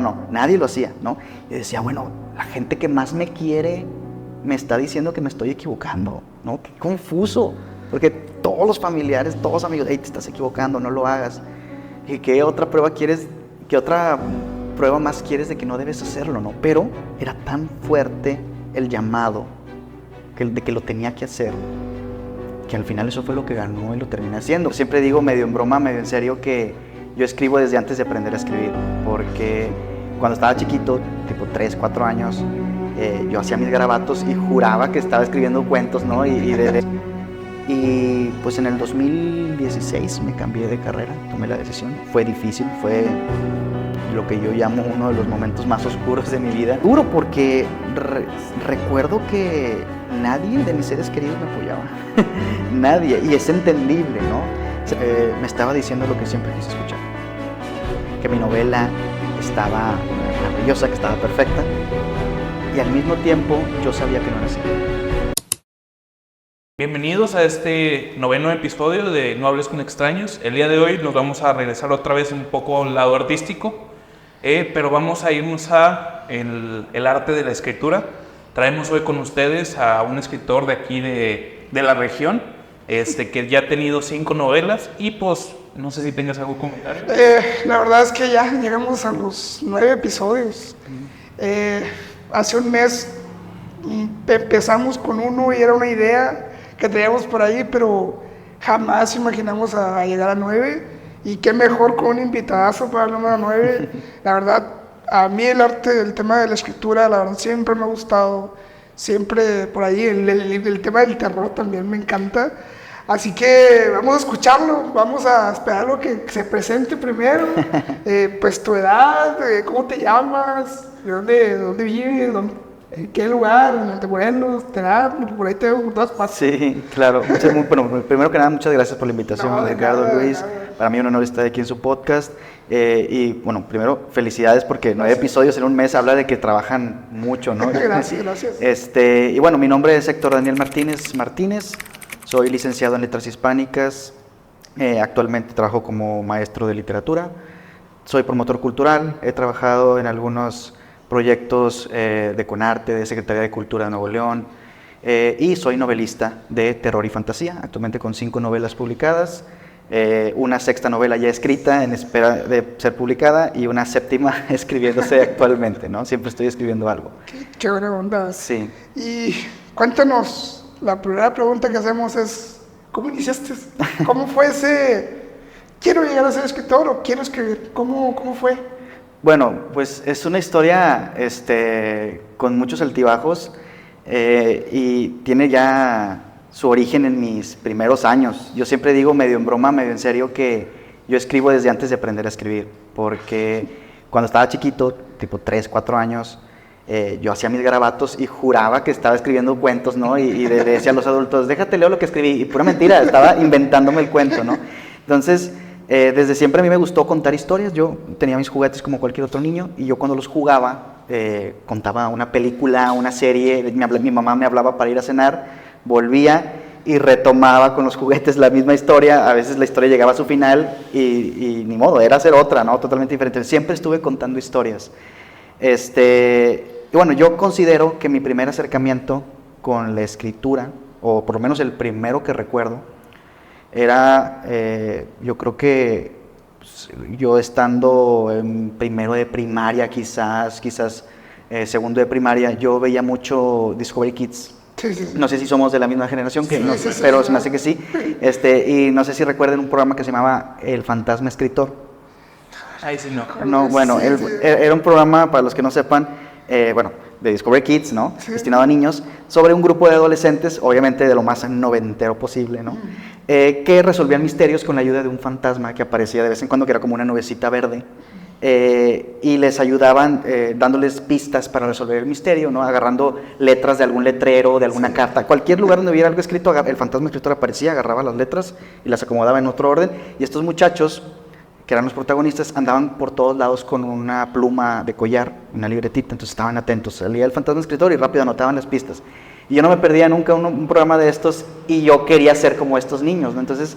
No, nadie lo hacía, ¿no? Y decía, bueno, la gente que más me quiere me está diciendo que me estoy equivocando, ¿no? Qué confuso, porque todos los familiares, todos los amigos, hey, te estás equivocando, no lo hagas. ¿Y qué otra prueba quieres, qué otra prueba más quieres de que no debes hacerlo, ¿no? Pero era tan fuerte el llamado de que lo tenía que hacer, que al final eso fue lo que ganó y lo terminé haciendo. Siempre digo medio en broma, medio en serio, que yo escribo desde antes de aprender a escribir, porque cuando estaba chiquito, tipo 3, 4 años, yo hacía mis garabatos y juraba que estaba escribiendo cuentos, ¿no? Y pues en el 2016 me cambié de carrera, tomé la decisión. Fue difícil, fue lo que yo llamo uno de los momentos más oscuros de mi vida. Duro porque recuerdo que nadie de mis seres queridos me apoyaba, nadie, y es entendible, ¿no? Me estaba diciendo lo que siempre quise escuchar, que mi novela estaba maravillosa, que estaba perfecta, y al mismo tiempo yo sabía que no era así. Bienvenidos a este 9º episodio de No Hables con Extraños. El día de hoy nos vamos a regresar otra vez un poco al lado artístico, pero vamos a irnos a el arte de la escritura. Traemos hoy con ustedes a un escritor de aquí de la región, que ya ha tenido 5 novelas y pues no sé si tengas algún comentario. La verdad es que ya llegamos a los 9 episodios. Hace un mes empezamos con uno y era una idea que traíamos por ahí, pero jamás imaginamos a llegar a 9. Y qué mejor con un invitadazo para el número 9. La verdad, a mí el tema de la escritura, la verdad, siempre me ha gustado. Siempre por ahí, el tema del terror también me encanta. Así que vamos a escucharlo, vamos a esperar lo que se presente primero. Pues tu edad, cómo te llamas, de dónde vives, en qué lugar, en Montemorelos, por ahí te veo por todas partes. Sí, claro. Bueno, primero que nada, muchas gracias por la invitación, Ricardo, Luis. Para mí es un honor estar aquí en su podcast. Y bueno, primero, felicidades porque 9 episodios en un mes habla de que trabajan mucho, ¿no? Gracias. Y bueno, mi nombre es Héctor Daniel Martínez. Soy licenciado en Letras Hispánicas. Actualmente trabajo como maestro de literatura. Soy promotor cultural. He trabajado en algunos proyectos de Conarte, de Secretaría de Cultura de Nuevo León, y soy novelista de terror y fantasía, actualmente con 5 novelas publicadas, una 6ª novela ya escrita en espera de ser publicada y una 7ª escribiéndose actualmente, ¿no? Siempre estoy escribiendo algo. Qué buena onda. Sí. Y cuéntanos, la primera pregunta que hacemos es, ¿cómo iniciaste? ¿Cómo fue ese, quiero llegar a ser escritor o quiero escribir? ¿Cómo fue? Bueno, pues es una historia con muchos altibajos y tiene ya su origen en mis primeros años. Yo siempre digo medio en broma, medio en serio, que yo escribo desde antes de aprender a escribir, porque cuando estaba chiquito, tipo 3, 4 años, yo hacía mis garabatos y juraba que estaba escribiendo cuentos, ¿no? Y le decía a los adultos, déjate leo lo que escribí, y pura mentira, estaba inventándome el cuento, ¿no? Entonces, desde siempre a mí me gustó contar historias. Yo tenía mis juguetes como cualquier otro niño y yo cuando los jugaba contaba una película, una serie. Mi mamá me hablaba para ir a cenar, volvía y retomaba con los juguetes la misma historia. A veces la historia llegaba a su final y ni modo, era hacer otra, ¿no? Totalmente diferente. Siempre estuve contando historias. Y bueno, yo considero que mi primer acercamiento con la escritura, o por lo menos el primero que recuerdo, era, yo creo que pues, yo estando en primero de primaria, quizás segundo de primaria, yo veía mucho Discovery Kids. Sí. No sé si somos de la misma generación, Sí, pero sí, se me hace que sí. Y no sé si recuerden un programa que se llamaba El Fantasma Escritor. Ahí sí no. No, bueno, era un programa, para los que no sepan, de Discovery Kids, ¿no? Sí. Destinado a niños, sobre un grupo de adolescentes, obviamente de lo más noventero posible, ¿no? Que resolvían misterios con la ayuda de un fantasma que aparecía de vez en cuando, que era como una nubecita verde, y les ayudaban dándoles pistas para resolver el misterio, ¿no? Agarrando letras de algún letrero, de alguna carta, cualquier lugar donde hubiera algo escrito, el fantasma escritor aparecía, agarraba las letras y las acomodaba en otro orden, y estos muchachos, que eran los protagonistas, andaban por todos lados con una pluma de collar, una libretita, entonces estaban atentos. Salía el fantasma escritor y rápido anotaban las pistas. Y yo no me perdía nunca un programa de estos y yo quería ser como estos niños, ¿no? Entonces,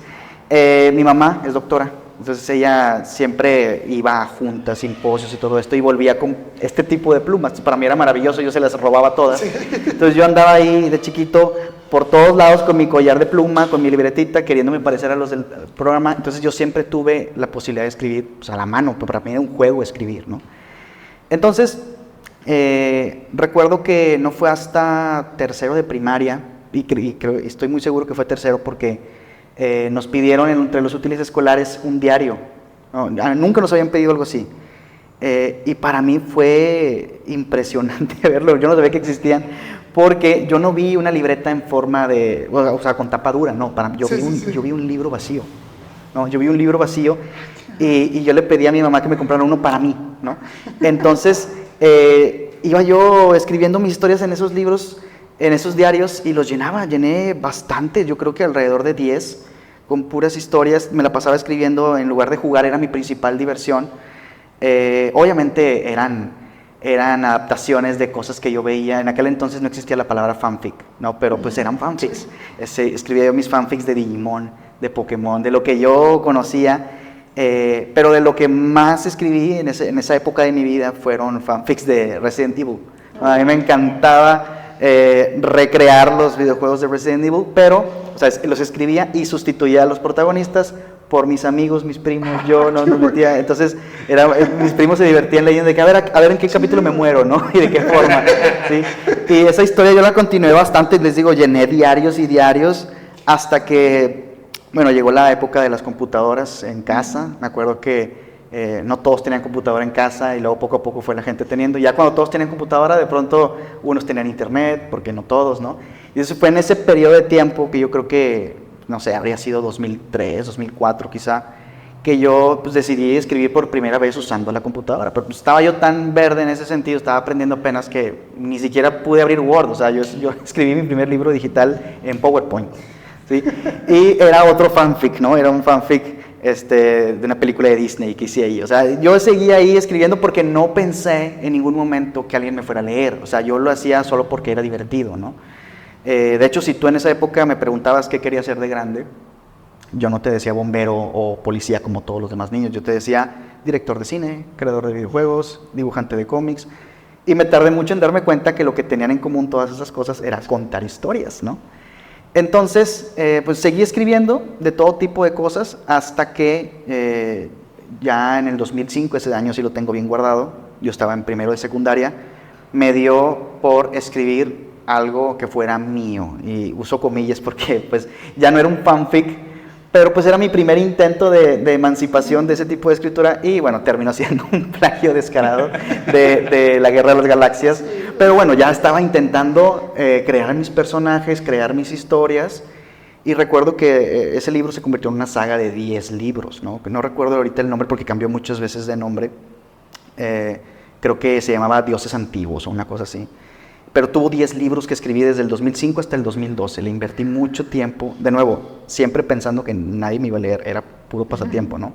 mi mamá es doctora, Entonces ella siempre iba a juntas, simposios y todo esto y volvía con este tipo de plumas. Para mí era maravilloso, yo se las robaba todas. Entonces yo andaba ahí de chiquito por todos lados con mi collar de pluma, con mi libretita, queriéndome parecer a los del programa. Entonces yo siempre tuve la posibilidad de escribir pues, a la mano, pero para mí era un juego escribir, ¿no? Entonces, recuerdo que no fue hasta tercero de primaria, y estoy muy seguro que fue tercero porque nos pidieron entre los útiles escolares un diario. No, nunca nos habían pedido algo así. Y para mí fue impresionante verlo. Yo no sabía que existían porque yo no vi una libreta en forma de, o sea, con tapa dura, no. Yo vi un libro vacío. No, yo vi un libro vacío y yo le pedí a mi mamá que me comprara uno para mí, ¿no? Entonces, iba yo escribiendo mis historias en esos libros, en esos diarios, y los llené bastante, yo creo que alrededor de 10, con puras historias. Me la pasaba escribiendo, en lugar de jugar, era mi principal diversión. Obviamente eran adaptaciones de cosas que yo veía. En aquel entonces no existía la palabra fanfic, ¿no? Pero pues eran fanfics. Escribía yo mis fanfics de Digimon, de Pokémon, de lo que yo conocía. Pero de lo que más escribí en esa época de mi vida fueron fanfics de Resident Evil. A mí me encantaba recrear los videojuegos de Resident Evil, pero o sea, los escribía y sustituía a los protagonistas por mis amigos, mis primos. Yo no metía, entonces mis primos se divertían leyendo de que a ver en qué capítulo me muero, ¿no? Y de qué forma, ¿sí? Y esa historia yo la continué bastante, les digo, llené diarios y diarios hasta que, bueno, llegó la época de las computadoras en casa. Me acuerdo que no todos tenían computadora en casa y luego poco a poco fue la gente teniendo. Ya cuando todos tenían computadora, de pronto unos tenían internet, porque no todos, ¿no? Y eso fue en ese periodo de tiempo que yo creo que, no sé, habría sido 2003, 2004 quizá, que yo pues, decidí escribir por primera vez usando la computadora. Pero pues, estaba yo tan verde en ese sentido, estaba aprendiendo apenas que ni siquiera pude abrir Word. O sea, yo escribí mi primer libro digital en PowerPoint, ¿sí? Y era otro fanfic, ¿no? Era un fanfic de una película de Disney que hice ahí. O sea, yo seguía ahí escribiendo porque no pensé en ningún momento que alguien me fuera a leer. O sea, yo lo hacía solo porque era divertido, ¿no? De hecho, si tú en esa época me preguntabas qué quería ser de grande, yo no te decía bombero o policía como todos los demás niños. Yo te decía director de cine, creador de videojuegos, dibujante de cómics. Y me tardé mucho en darme cuenta que lo que tenían en común todas esas cosas era contar historias, ¿no? Entonces, pues seguí escribiendo de todo tipo de cosas hasta que ya en el 2005, ese año sí lo tengo bien guardado, yo estaba en primero de secundaria, me dio por escribir algo que fuera mío, y uso comillas porque pues ya no era un fanfic, pero pues era mi primer intento de emancipación de ese tipo de escritura, y bueno, terminó siendo un plagio descarado de la Guerra de las Galaxias. Pero bueno, ya estaba intentando crear mis personajes, crear mis historias, y recuerdo que ese libro se convirtió en una saga de 10 libros, ¿no? No recuerdo ahorita el nombre porque cambió muchas veces de nombre. Creo que se llamaba Dioses Antiguos o una cosa así. Pero tuvo 10 libros que escribí desde el 2005 hasta el 2012. Le invertí mucho tiempo, de nuevo, siempre pensando que nadie me iba a leer, era puro pasatiempo, ¿no?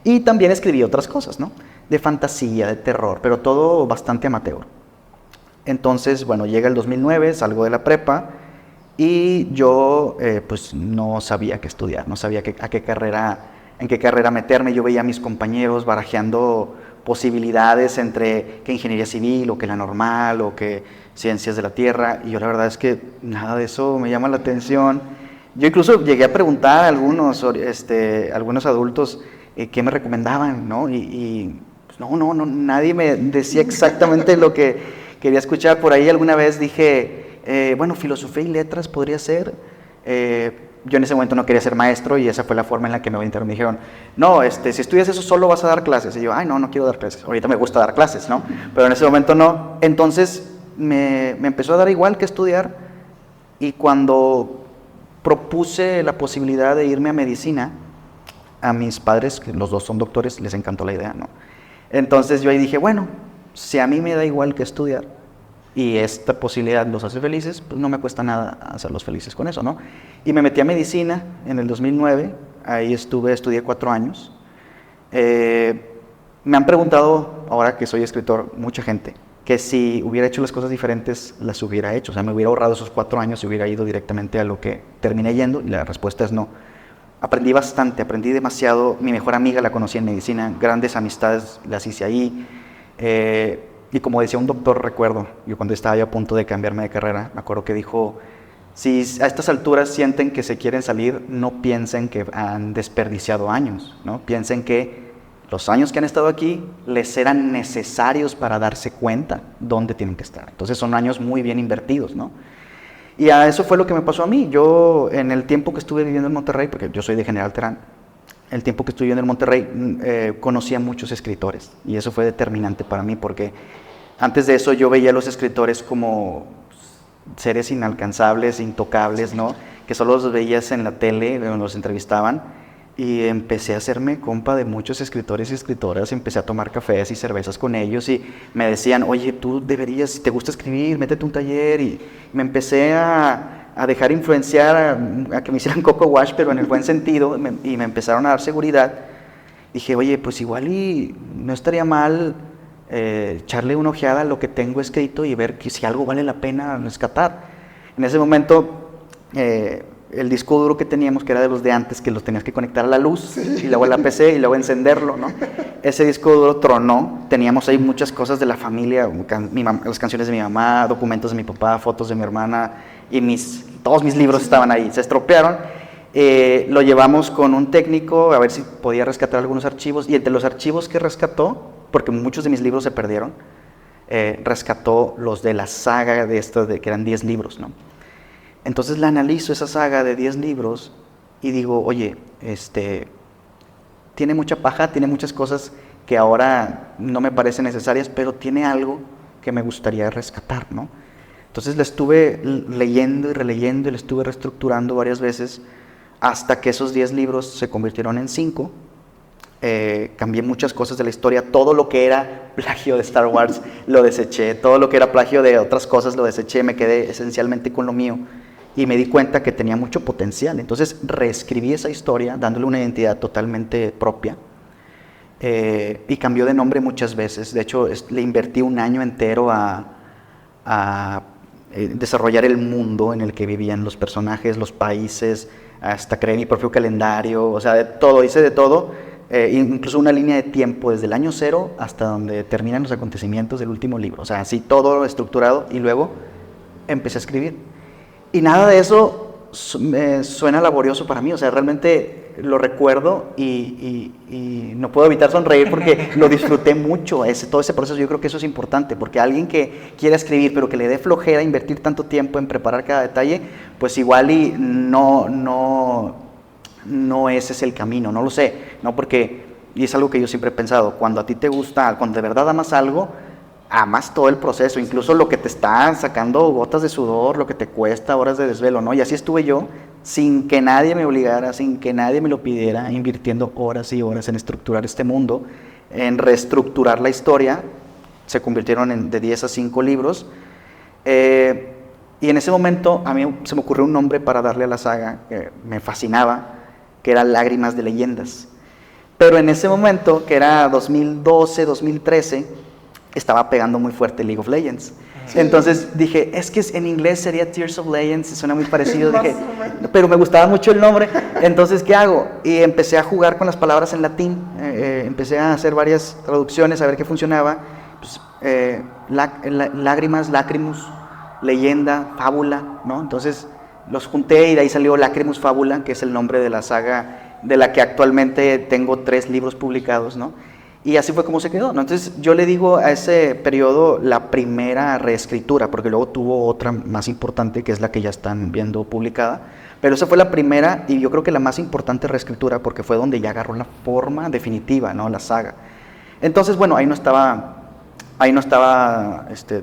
Y también escribí otras cosas, ¿no? De fantasía, de terror, pero todo bastante amateur. Entonces, bueno, llega el 2009, salgo de la prepa y yo pues no sabía qué estudiar, no sabía en qué carrera meterme. Yo veía a mis compañeros barajeando posibilidades entre que ingeniería civil o que la normal o que ciencias de la tierra, y yo la verdad es que nada de eso me llama la atención. Yo incluso llegué a preguntar a algunos adultos qué me recomendaban, ¿no? Y pues no, nadie me decía exactamente lo que quería escuchar. Por ahí alguna vez dije, bueno, filosofía y letras podría ser. Yo en ese momento no quería ser maestro y esa fue la forma en la que me orientaron. Me dijeron, no, si estudias eso solo vas a dar clases. Y yo, ay, no quiero dar clases. Ahorita me gusta dar clases, ¿no? Pero en ese momento no. Entonces me empezó a dar igual que estudiar, y cuando propuse la posibilidad de irme a medicina, a mis padres, que los dos son doctores, les encantó la idea, ¿no? Entonces yo ahí dije, bueno, si a mí me da igual que estudiar y esta posibilidad los hace felices, pues no me cuesta nada hacerlos felices con eso, ¿no? Y me metí a medicina en el 2009, ahí estudié 4 años. Me han preguntado, ahora que soy escritor, mucha gente, que si hubiera hecho las cosas diferentes, las hubiera hecho. O sea, me hubiera ahorrado esos 4 años y hubiera ido directamente a lo que terminé yendo, y la respuesta es no. aprendí bastante, aprendí demasiado. Mi mejor amiga la conocí en medicina, grandes amistades las hice ahí. Y como decía un doctor, recuerdo, yo cuando estaba yo a punto de cambiarme de carrera, me acuerdo que dijo, si a estas alturas sienten que se quieren salir, no piensen que han desperdiciado años, ¿no? Piensen que los años que han estado aquí les eran necesarios para darse cuenta dónde tienen que estar. Entonces son años muy bien invertidos, ¿no? Y a eso fue lo que me pasó a mí. Yo, en el tiempo que estuve viviendo en Monterrey, porque yo soy de General Terán, el tiempo que estuve viviendo en Monterrey, conocí a muchos escritores. Y eso fue determinante para mí, porque antes de eso yo veía a los escritores como seres inalcanzables, intocables, ¿no? Que solo los veías en la tele, donde los entrevistaban. Y empecé a hacerme compa de muchos escritores y escritoras, empecé a tomar cafés y cervezas con ellos y me decían, oye, tú deberías, si te gusta escribir, métete un taller, y me empecé a dejar influenciar, a que me hicieran coco wash, pero en el buen sentido, y me empezaron a dar seguridad. Dije, oye, pues igual y no estaría mal echarle una ojeada a lo que tengo escrito y ver que si algo vale la pena rescatar. En ese momento, el disco duro que teníamos, que era de los de antes, que los tenías que conectar a la luz, y luego a la PC, y luego encenderlo, ¿no? Ese disco duro tronó, teníamos ahí muchas cosas de la familia, las canciones de mi mamá, documentos de mi papá, fotos de mi hermana, y todos mis libros estaban ahí, se estropearon. Lo llevamos con un técnico a ver si podía rescatar algunos archivos, y entre los archivos que rescató, porque muchos de mis libros se perdieron, rescató los de la saga de estos, que eran 10 libros, ¿no? Entonces la analizo, esa saga de 10 libros, y digo, oye, tiene mucha paja, tiene muchas cosas que ahora no me parecen necesarias, pero tiene algo que me gustaría rescatar, ¿no? Entonces la estuve leyendo y releyendo y la estuve reestructurando varias veces hasta que esos 10 libros se convirtieron en 5. Cambié muchas cosas de la historia, todo lo que era plagio de Star Wars lo deseché, todo lo que era plagio de otras cosas lo deseché, me quedé esencialmente con lo mío. Y me di cuenta que tenía mucho potencial. Entonces reescribí esa historia dándole una identidad totalmente propia, y cambió de nombre muchas veces. De hecho, le invertí un año entero a desarrollar el mundo en el que vivían los personajes, los países, hasta creé mi propio calendario, o sea, de todo, hice de todo, incluso una línea de tiempo desde el año 0 hasta donde terminan los acontecimientos del último libro. O sea, así todo estructurado, y luego empecé a escribir. Y nada de eso suena laborioso para mí, o sea, realmente lo recuerdo y no puedo evitar sonreír porque lo disfruté mucho, todo ese proceso. Yo creo que eso es importante, porque alguien que quiera escribir pero que le dé flojera invertir tanto tiempo en preparar cada detalle, pues igual y no ese es el camino, no lo sé, ¿no? Porque, y es algo que yo siempre he pensado, cuando a ti te gusta, cuando de verdad amas algo, amas todo el proceso, incluso lo que te está sacando gotas de sudor, lo que te cuesta horas de desvelo, ¿no? Y así estuve yo, sin que nadie me obligara, sin que nadie me lo pidiera, invirtiendo horas y horas en estructurar este mundo, en reestructurar la historia. Se convirtieron de 10 a 5 libros. Y en ese momento a mí se me ocurrió un nombre para darle a la saga que me fascinaba, que era Lágrimas de Leyendas. Pero en ese momento, que era 2012, 2013, estaba pegando muy fuerte League of Legends. Sí. Entonces dije, es que en inglés sería Tears of Legends, suena muy parecido, dije, pero me gustaba mucho el nombre, entonces ¿qué hago? Y empecé a jugar con las palabras en latín, empecé a hacer varias traducciones, a ver qué funcionaba. Pues, lágrimas, lacrimus, leyenda, fábula, ¿no? Entonces los junté y de ahí salió Lacrimus Fábula, que es el nombre de la saga de la que actualmente tengo 3 libros publicados, ¿no? Y así fue como se quedó, ¿no? Entonces yo le digo a ese periodo la primera reescritura, porque luego tuvo otra más importante, que es la que ya están viendo publicada, pero esa fue la primera y yo creo que la más importante reescritura, porque fue donde ya agarró la forma definitiva, ¿no? La saga. Entonces, bueno, ahí no estaba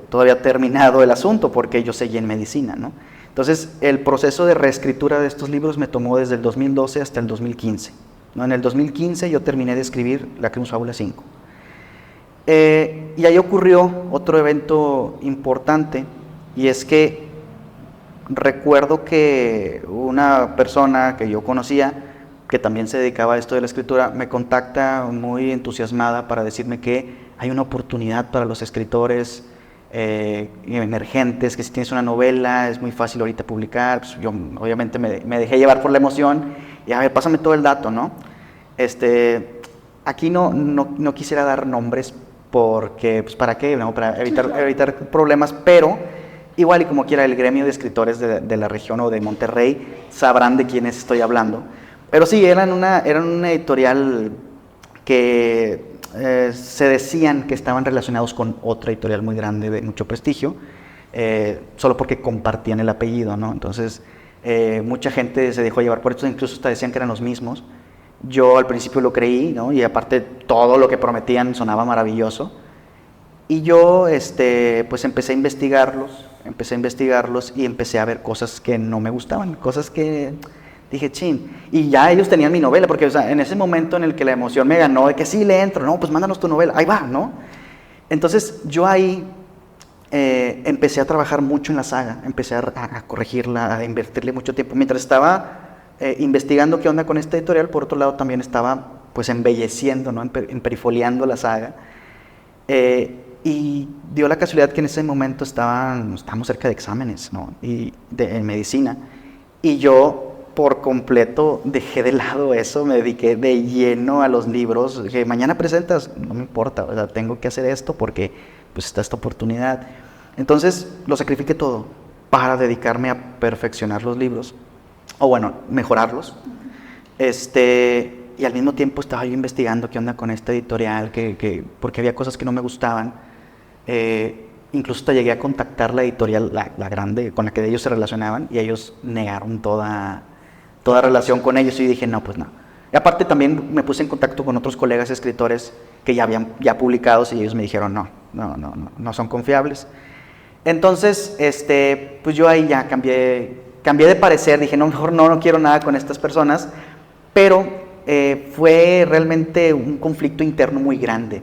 todavía terminado el asunto, porque yo seguí en medicina, ¿no? Entonces el proceso de reescritura de estos libros me tomó desde el 2012 hasta el 2015. ¿No? En el 2015 yo terminé de escribir Lacrimus Fábula 5. Y ahí ocurrió otro evento importante, y es que recuerdo que una persona que yo conocía, que también se dedicaba a esto de la escritura, me contacta muy entusiasmada para decirme que hay una oportunidad para los escritores emergentes, que si tienes una novela es muy fácil ahorita publicar. Pues yo obviamente me dejé llevar por la emoción y a ver, pásame todo el dato, ¿no? Aquí no quisiera dar nombres porque, pues, ¿para qué? ¿No? Para evitar problemas, pero igual y como quiera, el gremio de escritores de la región o de Monterrey sabrán de quiénes estoy hablando. Pero sí, eran una editorial que se decían que estaban relacionados con otra editorial muy grande de mucho prestigio, solo porque compartían el apellido, ¿no? Entonces, mucha gente se dejó llevar por esto, incluso hasta decían que eran los mismos. Yo al principio lo creí, ¿no? Y aparte todo lo que prometían sonaba maravilloso. Y yo, pues empecé a investigarlos y empecé a ver cosas que no me gustaban, cosas que dije, chin. Y ya ellos tenían mi novela, porque, o sea, en ese momento en el que la emoción me ganó de que sí, le entro, no, pues mándanos tu novela, ahí va, ¿no? Entonces yo ahí empecé a trabajar mucho en la saga, empecé a corregirla, a invertirle mucho tiempo. Mientras estaba investigando qué onda con esta editorial, por otro lado también estaba pues embelleciendo, ¿no? Emperifoleando la saga. Y dio la casualidad que en ese momento estábamos cerca de exámenes, ¿no? En medicina. Y yo por completo dejé de lado eso, me dediqué de lleno a los libros. Dije, mañana presentas, no me importa, o sea, tengo que hacer esto porque pues está esta oportunidad. Entonces lo sacrifiqué todo para dedicarme a perfeccionar los libros, o bueno, mejorarlos. Y al mismo tiempo estaba yo investigando qué onda con esta editorial, porque había cosas que no me gustaban. Incluso hasta llegué a contactar la editorial, la grande, con la que ellos se relacionaban, y ellos negaron toda relación con ellos, y dije, no, pues no. Y aparte también me puse en contacto con otros colegas escritores que ya habían publicados, y ellos me dijeron, no son confiables. Entonces, pues yo ahí ya cambié de parecer, dije, no, mejor no quiero nada con estas personas, pero fue realmente un conflicto interno muy grande,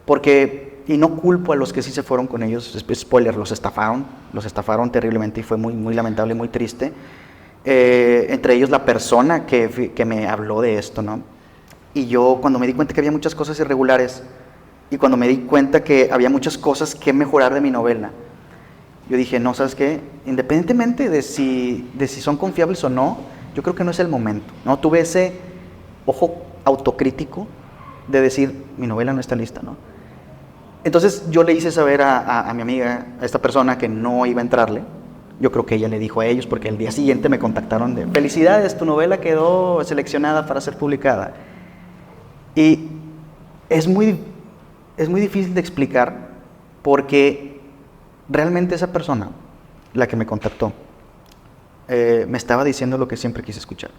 porque, y no culpo a los que sí se fueron con ellos, spoiler, los estafaron terriblemente, y fue muy, muy lamentable, muy triste, entre ellos la persona que me habló de esto, ¿no? Y yo cuando me di cuenta que había muchas cosas irregulares, y cuando me di cuenta que había muchas cosas que mejorar de mi novela, yo dije, no, ¿sabes qué? Independientemente de si son confiables o no, yo creo que no es el momento, ¿no? Tuve ese ojo autocrítico de decir, mi novela no está lista, ¿no? Entonces yo le hice saber a mi amiga, a esta persona, que no iba a entrarle. Yo creo que ella le dijo a ellos, porque el día siguiente me contactaron de, felicidades, tu novela quedó seleccionada para ser publicada. Y es muy difícil de explicar, porque realmente esa persona, la que me contactó, me estaba diciendo lo que siempre quise escuchar,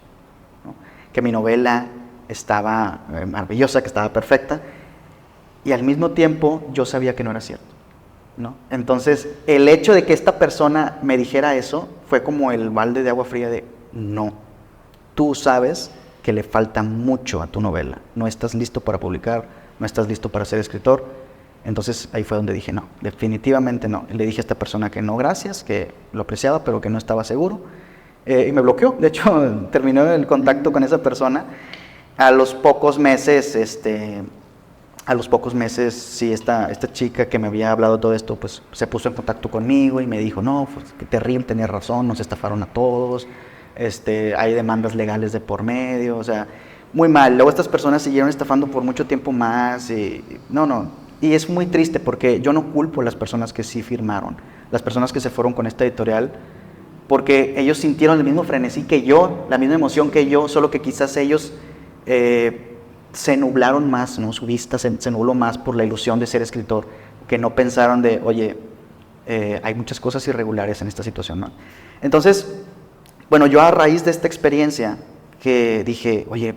¿no? Que mi novela estaba maravillosa, que estaba perfecta, y al mismo tiempo yo sabía que no era cierto, ¿no? Entonces, el hecho de que esta persona me dijera eso fue como el balde de agua fría de, no, tú sabes que le falta mucho a tu novela, no estás listo para publicar, no estás listo para ser escritor. Entonces ahí fue donde dije, no, definitivamente no. Le dije a esta persona que no, gracias, que lo apreciaba, pero que no estaba seguro. Y me bloqueó. De hecho, terminó el contacto con esa persona. A los pocos meses, sí, esta chica que me había hablado todo esto, pues se puso en contacto conmigo y me dijo, no, pues qué terrible, tenía razón, nos estafaron a todos, hay demandas legales de por medio, o sea, muy mal. Luego estas personas siguieron estafando por mucho tiempo más y no. Y es muy triste porque yo no culpo a las personas que sí firmaron, las personas que se fueron con esta editorial, porque ellos sintieron el mismo frenesí que yo, la misma emoción que yo, solo que quizás ellos se nublaron más, ¿no? Su vista se nubló más por la ilusión de ser escritor, que no pensaron de, oye, hay muchas cosas irregulares en esta situación, ¿no? Entonces, bueno, yo a raíz de esta experiencia que dije, oye,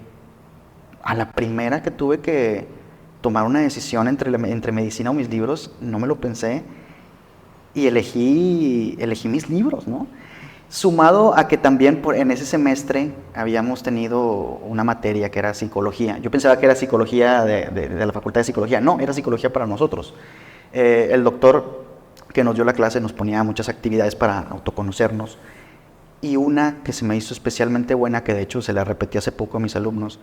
a la primera que tuve que tomar una decisión entre medicina o mis libros, no me lo pensé y elegí mis libros, ¿no? Sumado a que también en ese semestre habíamos tenido una materia que era psicología. Yo pensaba que era psicología de la Facultad de Psicología. No, era psicología para nosotros. El doctor que nos dio la clase nos ponía muchas actividades para autoconocernos, y una que se me hizo especialmente buena, que de hecho se la repetí hace poco a mis alumnos,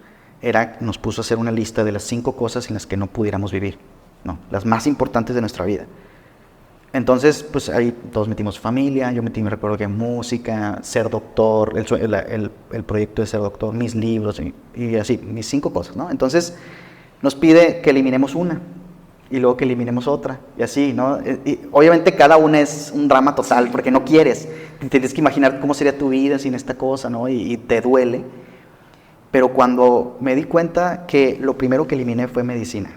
nos puso a hacer una lista de las 5 cosas en las que no pudiéramos vivir, ¿no? Las más importantes de nuestra vida. Entonces, pues ahí todos metimos familia, yo metí, me recuerdo que música, ser doctor, el proyecto de ser doctor, mis libros y así, mis 5 cosas, ¿no? Entonces, nos pide que eliminemos una y luego que eliminemos otra y así, ¿no? Y obviamente cada una es un drama total porque no quieres, tienes que imaginar cómo sería tu vida sin esta cosa, ¿no? Y te duele. Pero cuando me di cuenta que lo primero que eliminé fue medicina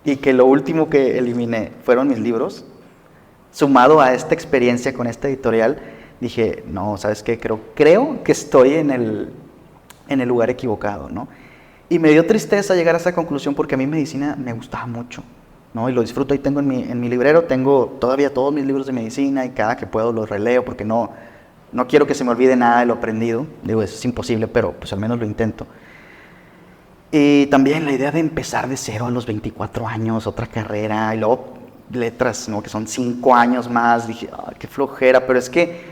y que lo último que eliminé fueron mis libros, sumado a esta experiencia con esta editorial, dije, no, ¿sabes qué? Creo que estoy en el lugar equivocado, ¿no? Y me dio tristeza llegar a esa conclusión porque a mí medicina me gustaba mucho, ¿no? Y lo disfruto, ahí tengo en mi librero, tengo todavía todos mis libros de medicina y cada que puedo los releo porque no quiero que se me olvide nada de lo aprendido. Digo, es imposible, pero pues al menos lo intento. Y también la idea de empezar de cero a los 24 años, otra carrera, y luego letras, ¿no? Que son 5 años más. Dije, qué flojera, pero es que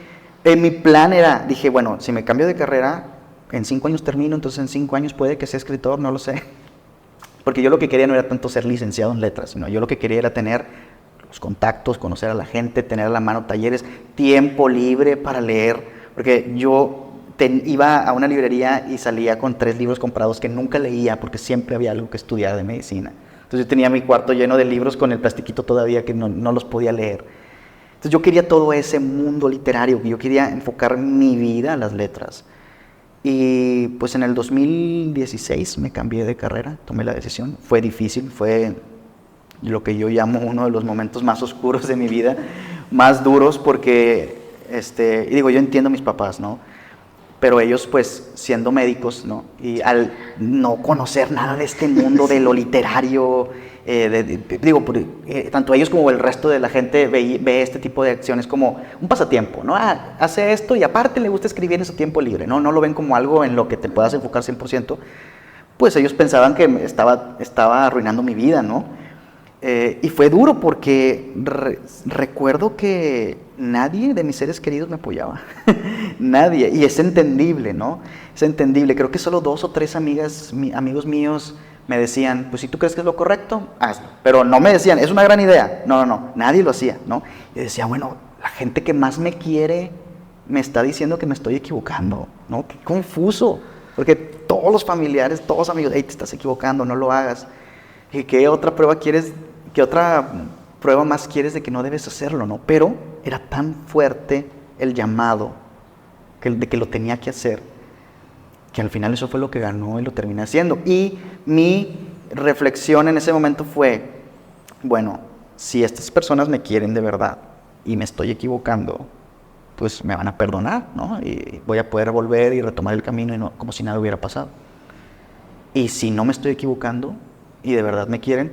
mi plan era, dije, bueno, si me cambio de carrera, en 5 años termino, entonces en 5 años puede que sea escritor, no lo sé. Porque yo lo que quería no era tanto ser licenciado en letras, sino yo lo que quería era tener los contactos, conocer a la gente, tener a la mano talleres, tiempo libre para leer, porque yo iba a una librería y salía con 3 libros comprados que nunca leía porque siempre había algo que estudiar de medicina. Entonces yo tenía mi cuarto lleno de libros con el plastiquito todavía que no los podía leer. Entonces yo quería todo ese mundo literario, yo quería enfocar mi vida a las letras. Y pues en el 2016 me cambié de carrera, tomé la decisión. Fue difícil, fue lo que yo llamo uno de los momentos más oscuros de mi vida, más duros porque, y digo, yo entiendo a mis papás, ¿no? Pero ellos pues siendo médicos, ¿no? Y al no conocer nada de este mundo de lo literario, tanto ellos como el resto de la gente ve este tipo de acciones como un pasatiempo, ¿no? Hace esto y aparte le gusta escribir en su tiempo libre, ¿no? No lo ven como algo en lo que te puedas enfocar 100%. Pues ellos pensaban que estaba arruinando mi vida, ¿no? Y fue duro porque recuerdo que nadie de mis seres queridos me apoyaba. Nadie. Y es entendible, ¿no? Es entendible. Creo que solo 2 o 3 amigos míos me decían, pues si tú crees que es lo correcto, hazlo. Pero no me decían, es una gran idea. No. Nadie lo hacía, ¿no? Y decía, bueno, la gente que más me quiere me está diciendo que me estoy equivocando, ¿no? Qué confuso. Porque todos los familiares, todos los amigos, hey, te estás equivocando, no lo hagas. ¿Y qué otra prueba quieres? ¿Qué otra prueba más quieres de que no debes hacerlo, no? Pero era tan fuerte el llamado de que lo tenía que hacer, que al final eso fue lo que ganó y lo terminé haciendo. Y mi reflexión en ese momento fue, bueno, si estas personas me quieren de verdad y me estoy equivocando, pues me van a perdonar, ¿no? Y voy a poder volver y retomar el camino y como si nada hubiera pasado. Y si no me estoy equivocando y de verdad me quieren,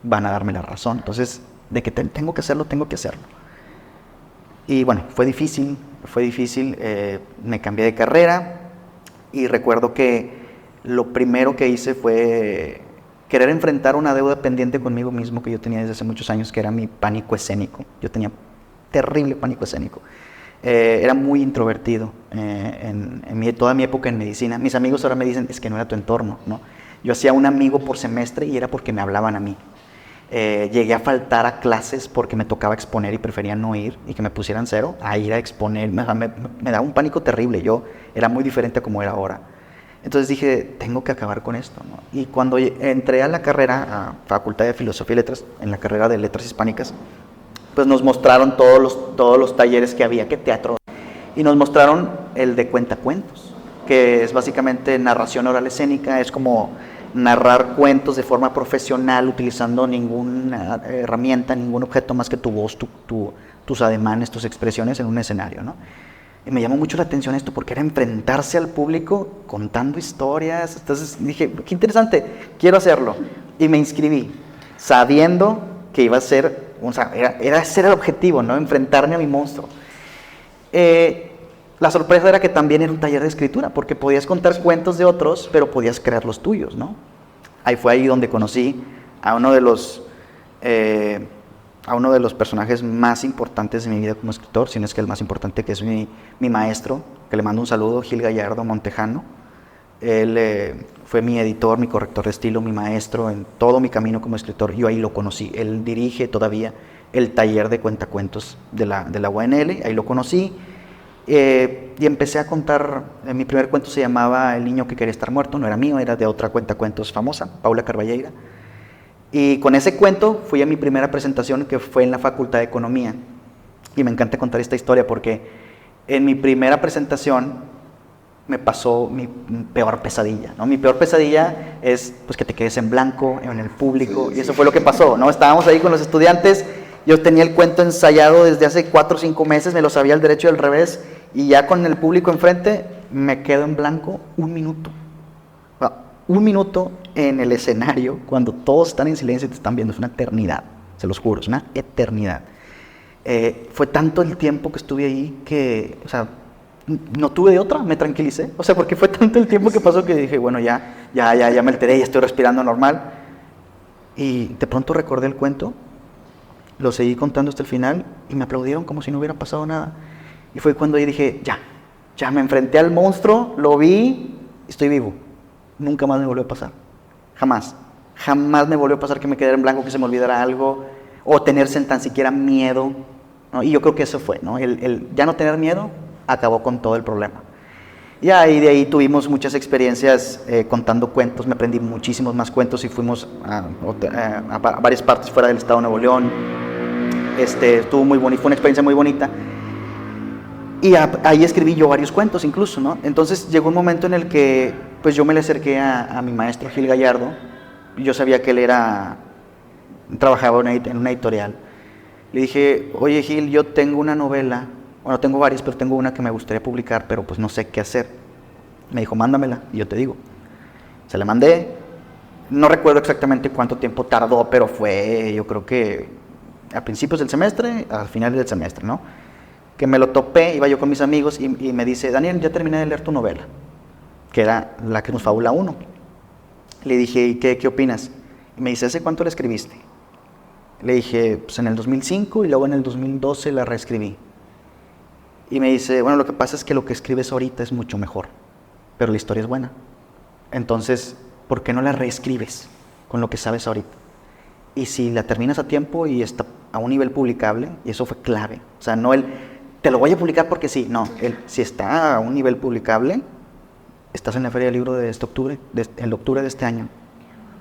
van a darme la razón. Entonces, de que tengo que hacerlo, tengo que hacerlo. Y bueno, fue difícil, me cambié de carrera y recuerdo que lo primero que hice fue querer enfrentar una deuda pendiente conmigo mismo que yo tenía desde hace muchos años, que era mi pánico escénico. Yo tenía terrible pánico escénico. Era muy introvertido toda mi época en medicina. Mis amigos ahora me dicen, es que no era tu entorno, ¿no? Yo hacía un amigo por semestre y era porque me hablaban a mí. Llegué a faltar a clases porque me tocaba exponer y prefería no ir y que me pusieran 0 a ir a exponer. Me daba un pánico terrible. Yo era muy diferente a como era ahora. Entonces dije, tengo que acabar con esto, ¿no? Y cuando entré a la carrera, a Facultad de Filosofía y Letras, en la carrera de Letras Hispánicas, pues nos mostraron todos los talleres que había, que teatro, y nos mostraron el de cuentacuentos, que es básicamente narración oral escénica, es como narrar cuentos de forma profesional utilizando ninguna herramienta, ningún objeto más que tu voz, tus ademanes, tus expresiones en un escenario, ¿no? Y me llamó mucho la atención esto porque era enfrentarse al público contando historias. Entonces dije, qué interesante, quiero hacerlo. Y me inscribí sabiendo que iba a ser, o sea, era ese el objetivo, ¿no? Enfrentarme a mi monstruo. La sorpresa era que también era un taller de escritura, porque podías contar cuentos de otros, pero podías crear los tuyos, ¿no? Fue ahí donde conocí a uno de los personajes más importantes de mi vida como escritor, si no es que el más importante, que es mi maestro, que le mando un saludo, Gil Gallardo Montejano. Él fue mi editor, mi corrector de estilo, mi maestro en todo mi camino como escritor. Yo ahí lo conocí. Él dirige todavía el taller de cuentacuentos de la UNL, ahí lo conocí. Y empecé a contar, mi primer cuento se llamaba El niño que quería estar muerto, no era mío, era de otra cuentacuentos famosa, Paula Carballeira. Y con ese cuento fui a mi primera presentación, que fue en la Facultad de Economía. Y me encanta contar esta historia porque en mi primera presentación me pasó mi peor pesadilla, ¿no? Mi peor pesadilla es pues, que te quedes en blanco en el público, y eso fue lo que pasó, ¿no? Estábamos ahí con los estudiantes, yo tenía el cuento ensayado desde hace 4 o 5 meses, me lo sabía al derecho y al revés, y ya con el público enfrente me quedo en blanco 1 minuto. 1 minuto en el escenario, cuando todos están en silencio y te están viendo, es una eternidad, se los juro, es una eternidad. Fue tanto el tiempo que estuve ahí que, o sea, no tuve de otra, me tranquilicé, o sea, porque fue tanto el tiempo que pasó que dije, bueno, ya me alteré, ya estoy respirando normal, y de pronto recordé el cuento, lo seguí contando hasta el final, y me aplaudieron como si no hubiera pasado nada, y fue cuando ahí dije, ya me enfrenté al monstruo, lo vi, estoy vivo. Nunca más me volvió a pasar, jamás me volvió a pasar que me quedara en blanco, que se me olvidara algo, o tener tan siquiera miedo, ¿no? Y yo creo que eso fue, ¿no? El ya no tener miedo acabó con todo el problema. Y de ahí tuvimos muchas experiencias contando cuentos, me aprendí muchísimos más cuentos y fuimos a varias partes fuera del estado de Nuevo León. Estuvo muy bonito, fue una experiencia muy bonita. Y ahí escribí yo varios cuentos incluso, ¿no? Entonces llegó un momento en el que pues yo me le acerqué a mi maestro Gil Gallardo. Yo sabía que él trabajaba en una editorial. Le dije, oye Gil, yo tengo una novela, bueno, tengo varias, pero tengo una que me gustaría publicar, pero pues no sé qué hacer. Me dijo, mándamela y yo te digo. Se la mandé, no recuerdo exactamente cuánto tiempo tardó, pero fue, yo creo que a principios del semestre, a finales del semestre, ¿no? Que me lo topé, iba yo con mis amigos y me dice, Daniel, ya terminé de leer tu novela, que era Lacrimus Fábula 1. Le dije, ¿y qué opinas? Y me dice, ¿hace cuánto la escribiste? Le dije, pues en el 2005 y luego en el 2012 la reescribí. Y me dice, bueno, lo que pasa es que lo que escribes ahorita es mucho mejor, pero la historia es buena. Entonces, ¿por qué no la reescribes con lo que sabes ahorita? Y si la terminas a tiempo y está a un nivel publicable, y eso fue clave, o sea, no te lo voy a publicar porque sí, no, si está a un nivel publicable, estás en la Feria del Libro de en octubre de este año.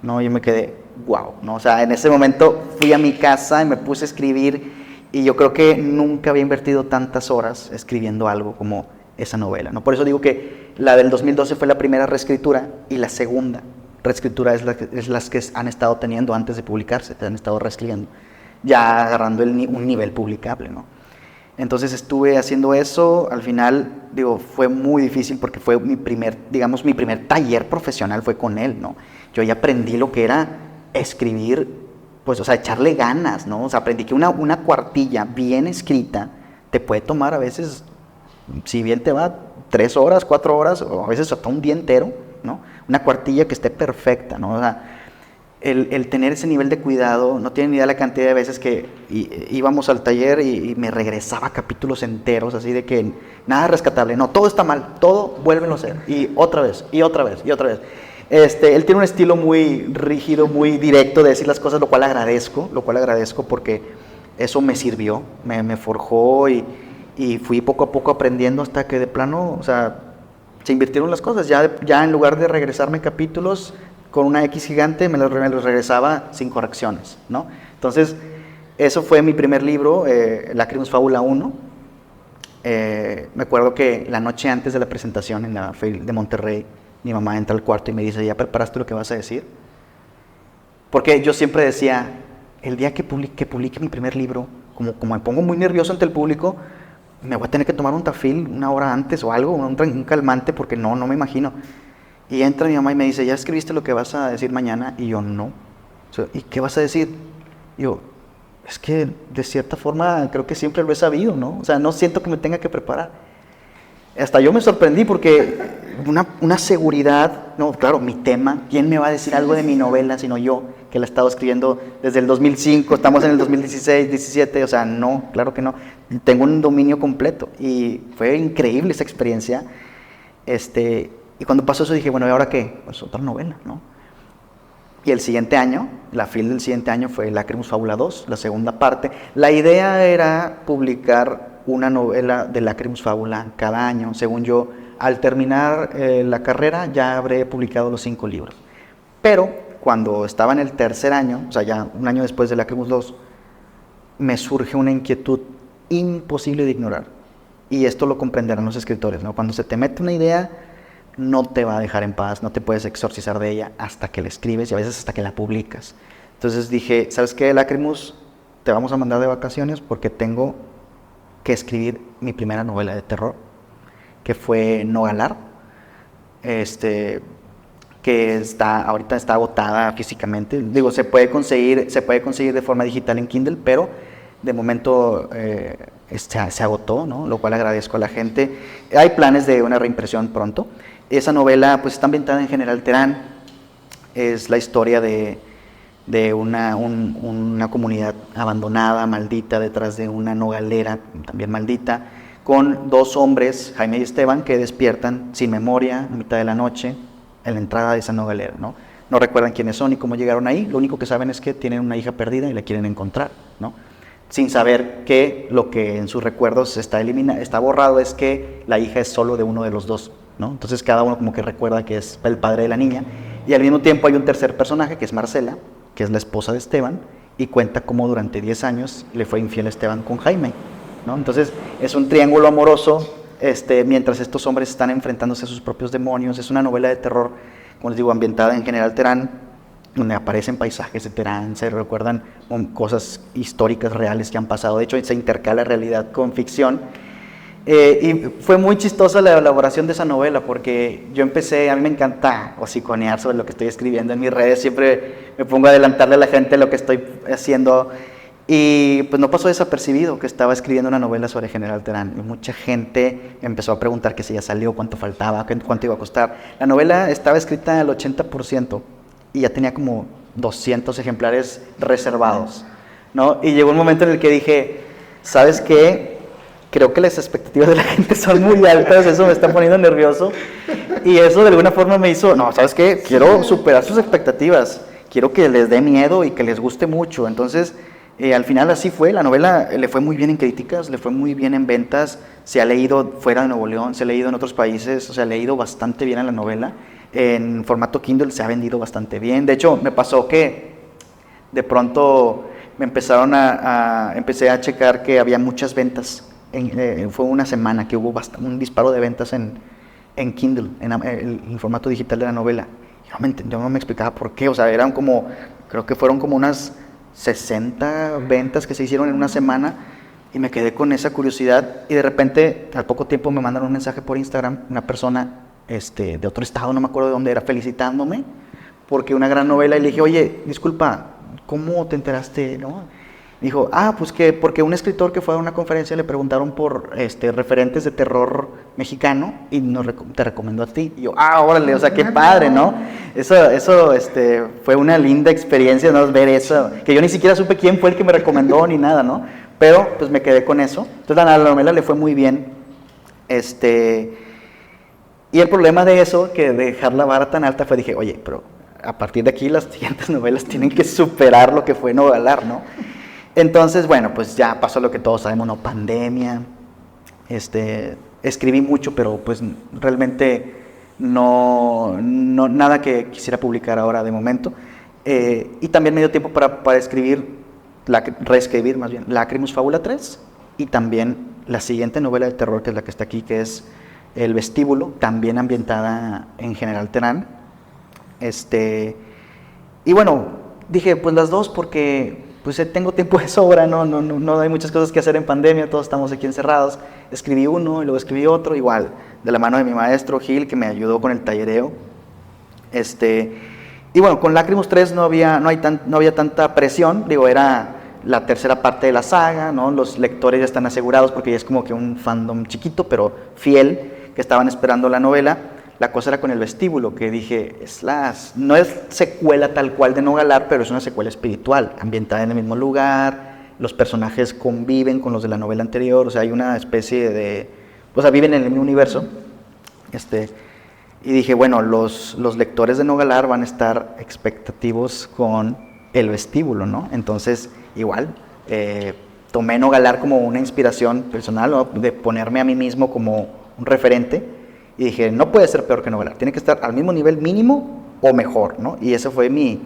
No, yo me quedé, wow, ¿no? O sea, en ese momento fui a mi casa y me puse a escribir, y yo creo que nunca había invertido tantas horas escribiendo algo como esa novela, ¿no? Por eso digo que la del 2012 fue la primera reescritura, y la segunda reescritura es las que han estado teniendo antes de publicarse, te han estado reescribiendo, ya agarrando un nivel publicable, ¿no? Entonces estuve haciendo eso, al final, fue muy difícil porque fue mi primer taller profesional fue con él, ¿no? Yo ya aprendí lo que era escribir, pues, o sea, echarle ganas, ¿no? O sea, aprendí que una cuartilla bien escrita te puede tomar a veces, si bien te va, 3 horas, 4 horas, o a veces hasta un día entero, ¿no? Una cuartilla que esté perfecta, ¿no? O sea, el tener ese nivel de cuidado, no tienen ni idea la cantidad de veces que íbamos al taller y me regresaba capítulos enteros, así de que nada rescatable, no, todo está mal, todo vuélvelo a hacer, y otra vez, y otra vez, y otra vez. Él tiene un estilo muy rígido, muy directo de decir las cosas, lo cual agradezco porque eso me sirvió, me forjó, y fui poco a poco aprendiendo hasta que de plano, o sea, se invirtieron las cosas, ya en lugar de regresarme capítulos con una X gigante, me los regresaba sin correcciones, ¿no? Entonces, eso fue mi primer libro, Lacrimus Fábula 1. Me acuerdo que la noche antes de la presentación en la Feria de Monterrey, mi mamá entra al cuarto y me dice, ¿ya preparaste lo que vas a decir? Porque yo siempre decía, el día que publique mi primer libro, como me pongo muy nervioso ante el público, me voy a tener que tomar un Tafil 1 hora antes o algo, un calmante, porque no me imagino. Y entra mi mamá y me dice, ¿ya escribiste lo que vas a decir mañana? Y yo, no. ¿Y qué vas a decir? Y yo, es que de cierta forma creo que siempre lo he sabido, ¿no? O sea, no siento que me tenga que preparar. Hasta yo me sorprendí porque una seguridad, no, claro, mi tema, ¿quién me va a decir algo de mi novela sino yo, que la he estado escribiendo desde el 2005, estamos en el 2016, 17, o sea, no, claro que no. Tengo un dominio completo y fue increíble esa experiencia. Y cuando pasó eso dije, bueno, ¿y ahora qué? Pues otra novela, ¿no? Y el siguiente año, la FIL del siguiente año fue Lacrimus Fábula 2, la segunda parte. La idea era publicar una novela de Lacrimus Fábula cada año. Según yo, al terminar la carrera ya habré publicado los 5 libros. Pero cuando estaba en el tercer año, o sea, ya un año después de Lacrimus 2, me surge una inquietud imposible de ignorar. Y esto lo comprenderán los escritores, ¿no? Cuando se te mete una idea, no te va a dejar en paz, no te puedes exorcizar de ella hasta que la escribes y a veces hasta que la publicas. Entonces dije, ¿sabes qué, Lacrimus? Te vamos a mandar de vacaciones porque tengo que escribir mi primera novela de terror, que fue No Galar, que ahorita está agotada físicamente. Digo, se puede conseguir de forma digital en Kindle, pero de momento se agotó, ¿no? Lo cual agradezco a la gente. Hay planes de una reimpresión pronto. Esa novela pues está ambientada en General Terán. Es la historia de una comunidad abandonada, maldita, detrás de una nogalera también maldita, con 2 hombres, Jaime y Esteban, que despiertan sin memoria a mitad de la noche en la entrada de esa nogalera, ¿no? No recuerdan quiénes son y cómo llegaron ahí. Lo único que saben es que tienen una hija perdida y la quieren encontrar, ¿no? Sin saber que lo que en sus recuerdos está borrado es que la hija es solo de uno de los 2, ¿no? Entonces cada uno como que recuerda que es el padre de la niña, y al mismo tiempo hay un tercer personaje que es Marcela, que es la esposa de Esteban, y cuenta cómo durante 10 años le fue infiel a Esteban con Jaime, ¿no? Entonces es un triángulo amoroso, mientras estos hombres están enfrentándose a sus propios demonios. Es una novela de terror, como les digo, ambientada en General Terán, donde aparecen paisajes de Terán, se recuerdan cosas históricas reales que han pasado. De hecho, se intercala realidad con ficción. Y fue muy chistosa la elaboración de esa novela, porque yo a mí me encanta hociconear sobre lo que estoy escribiendo en mis redes. Siempre me pongo a adelantarle a la gente lo que estoy haciendo. Y pues no pasó desapercibido que estaba escribiendo una novela sobre General Terán. Y mucha gente empezó a preguntar que si ya salió, cuánto faltaba, cuánto iba a costar. La novela estaba escrita al 80% y ya tenía como 200 ejemplares reservados, ¿no? Y llegó un momento en el que dije, ¿sabes qué? Creo que las expectativas de la gente son muy altas, eso me está poniendo nervioso. Y eso de alguna forma me hizo, no, ¿sabes qué? Quiero superar sus expectativas, quiero que les dé miedo y que les guste mucho. Entonces, al final así fue. La novela le fue muy bien en críticas, le fue muy bien en ventas, se ha leído fuera de Nuevo León, se ha leído en otros países, o sea, ha leído bastante bien a la novela. En formato Kindle se ha vendido bastante bien. De hecho, me pasó que de pronto empecé a checar que había muchas ventas. Fue una semana que hubo un disparo de ventas en Kindle, en el formato digital de la novela. Yo no me explicaba por qué, o sea, creo que fueron como unas 60 ventas que se hicieron en una semana, y me quedé con esa curiosidad. Y de repente, al poco tiempo, me mandaron un mensaje por Instagram, una persona de otro estado, no me acuerdo de dónde era, felicitándome porque una gran novela. Y le dije, oye, disculpa, ¿cómo te enteraste, no? Dijo, pues porque un escritor que fue a una conferencia le preguntaron por referentes de terror mexicano y te recomendó a ti. Y yo, órale, o sea, qué padre, ¿no? Eso fue una linda experiencia, ¿no? Ver eso, que yo ni siquiera supe quién fue el que me recomendó ni nada, ¿no? Pero pues me quedé con eso. Entonces la novela le fue muy bien. Y el problema de eso, que dejar la vara tan alta, fue, dije, oye, pero a partir de aquí las siguientes novelas tienen que superar lo que fue No Galar, ¿no? Entonces, bueno, pues ya pasó lo que todos sabemos, ¿no? Pandemia. Escribí mucho, pero pues realmente nada que quisiera publicar ahora de momento. Y también me dio tiempo para reescribir más bien Lacrimus Fábula 3, y también la siguiente novela de terror, que es la que está aquí, que es El Vestíbulo, también ambientada en General Terán. Y bueno, dije pues las dos porque pues tengo tiempo de sobra, no hay muchas cosas que hacer en pandemia, todos estamos aquí encerrados. Escribí uno y luego escribí otro, igual, de la mano de mi maestro Gil, que me ayudó con el tallereo. Y bueno, con Lacrimus 3 no había tanta presión, digo, era la tercera parte de la saga, ¿no? Los lectores ya están asegurados porque ya es como que un fandom chiquito, pero fiel, que estaban esperando la novela. La cosa era con El Vestíbulo, que dije, no es secuela tal cual de No Galar, pero es una secuela espiritual, ambientada en el mismo lugar, los personajes conviven con los de la novela anterior, o sea, hay una especie de, o sea, viven en el mismo universo. Y dije, bueno, los lectores de Nogalar van a estar expectativos con el vestíbulo, ¿no? Entonces, igual, tomé Nogalar como una inspiración personal, ¿no? De ponerme a mí mismo como un referente. Y dije, no puede ser peor que Nogalar, tiene que estar al mismo nivel mínimo o mejor, ¿no? Y ese fue mi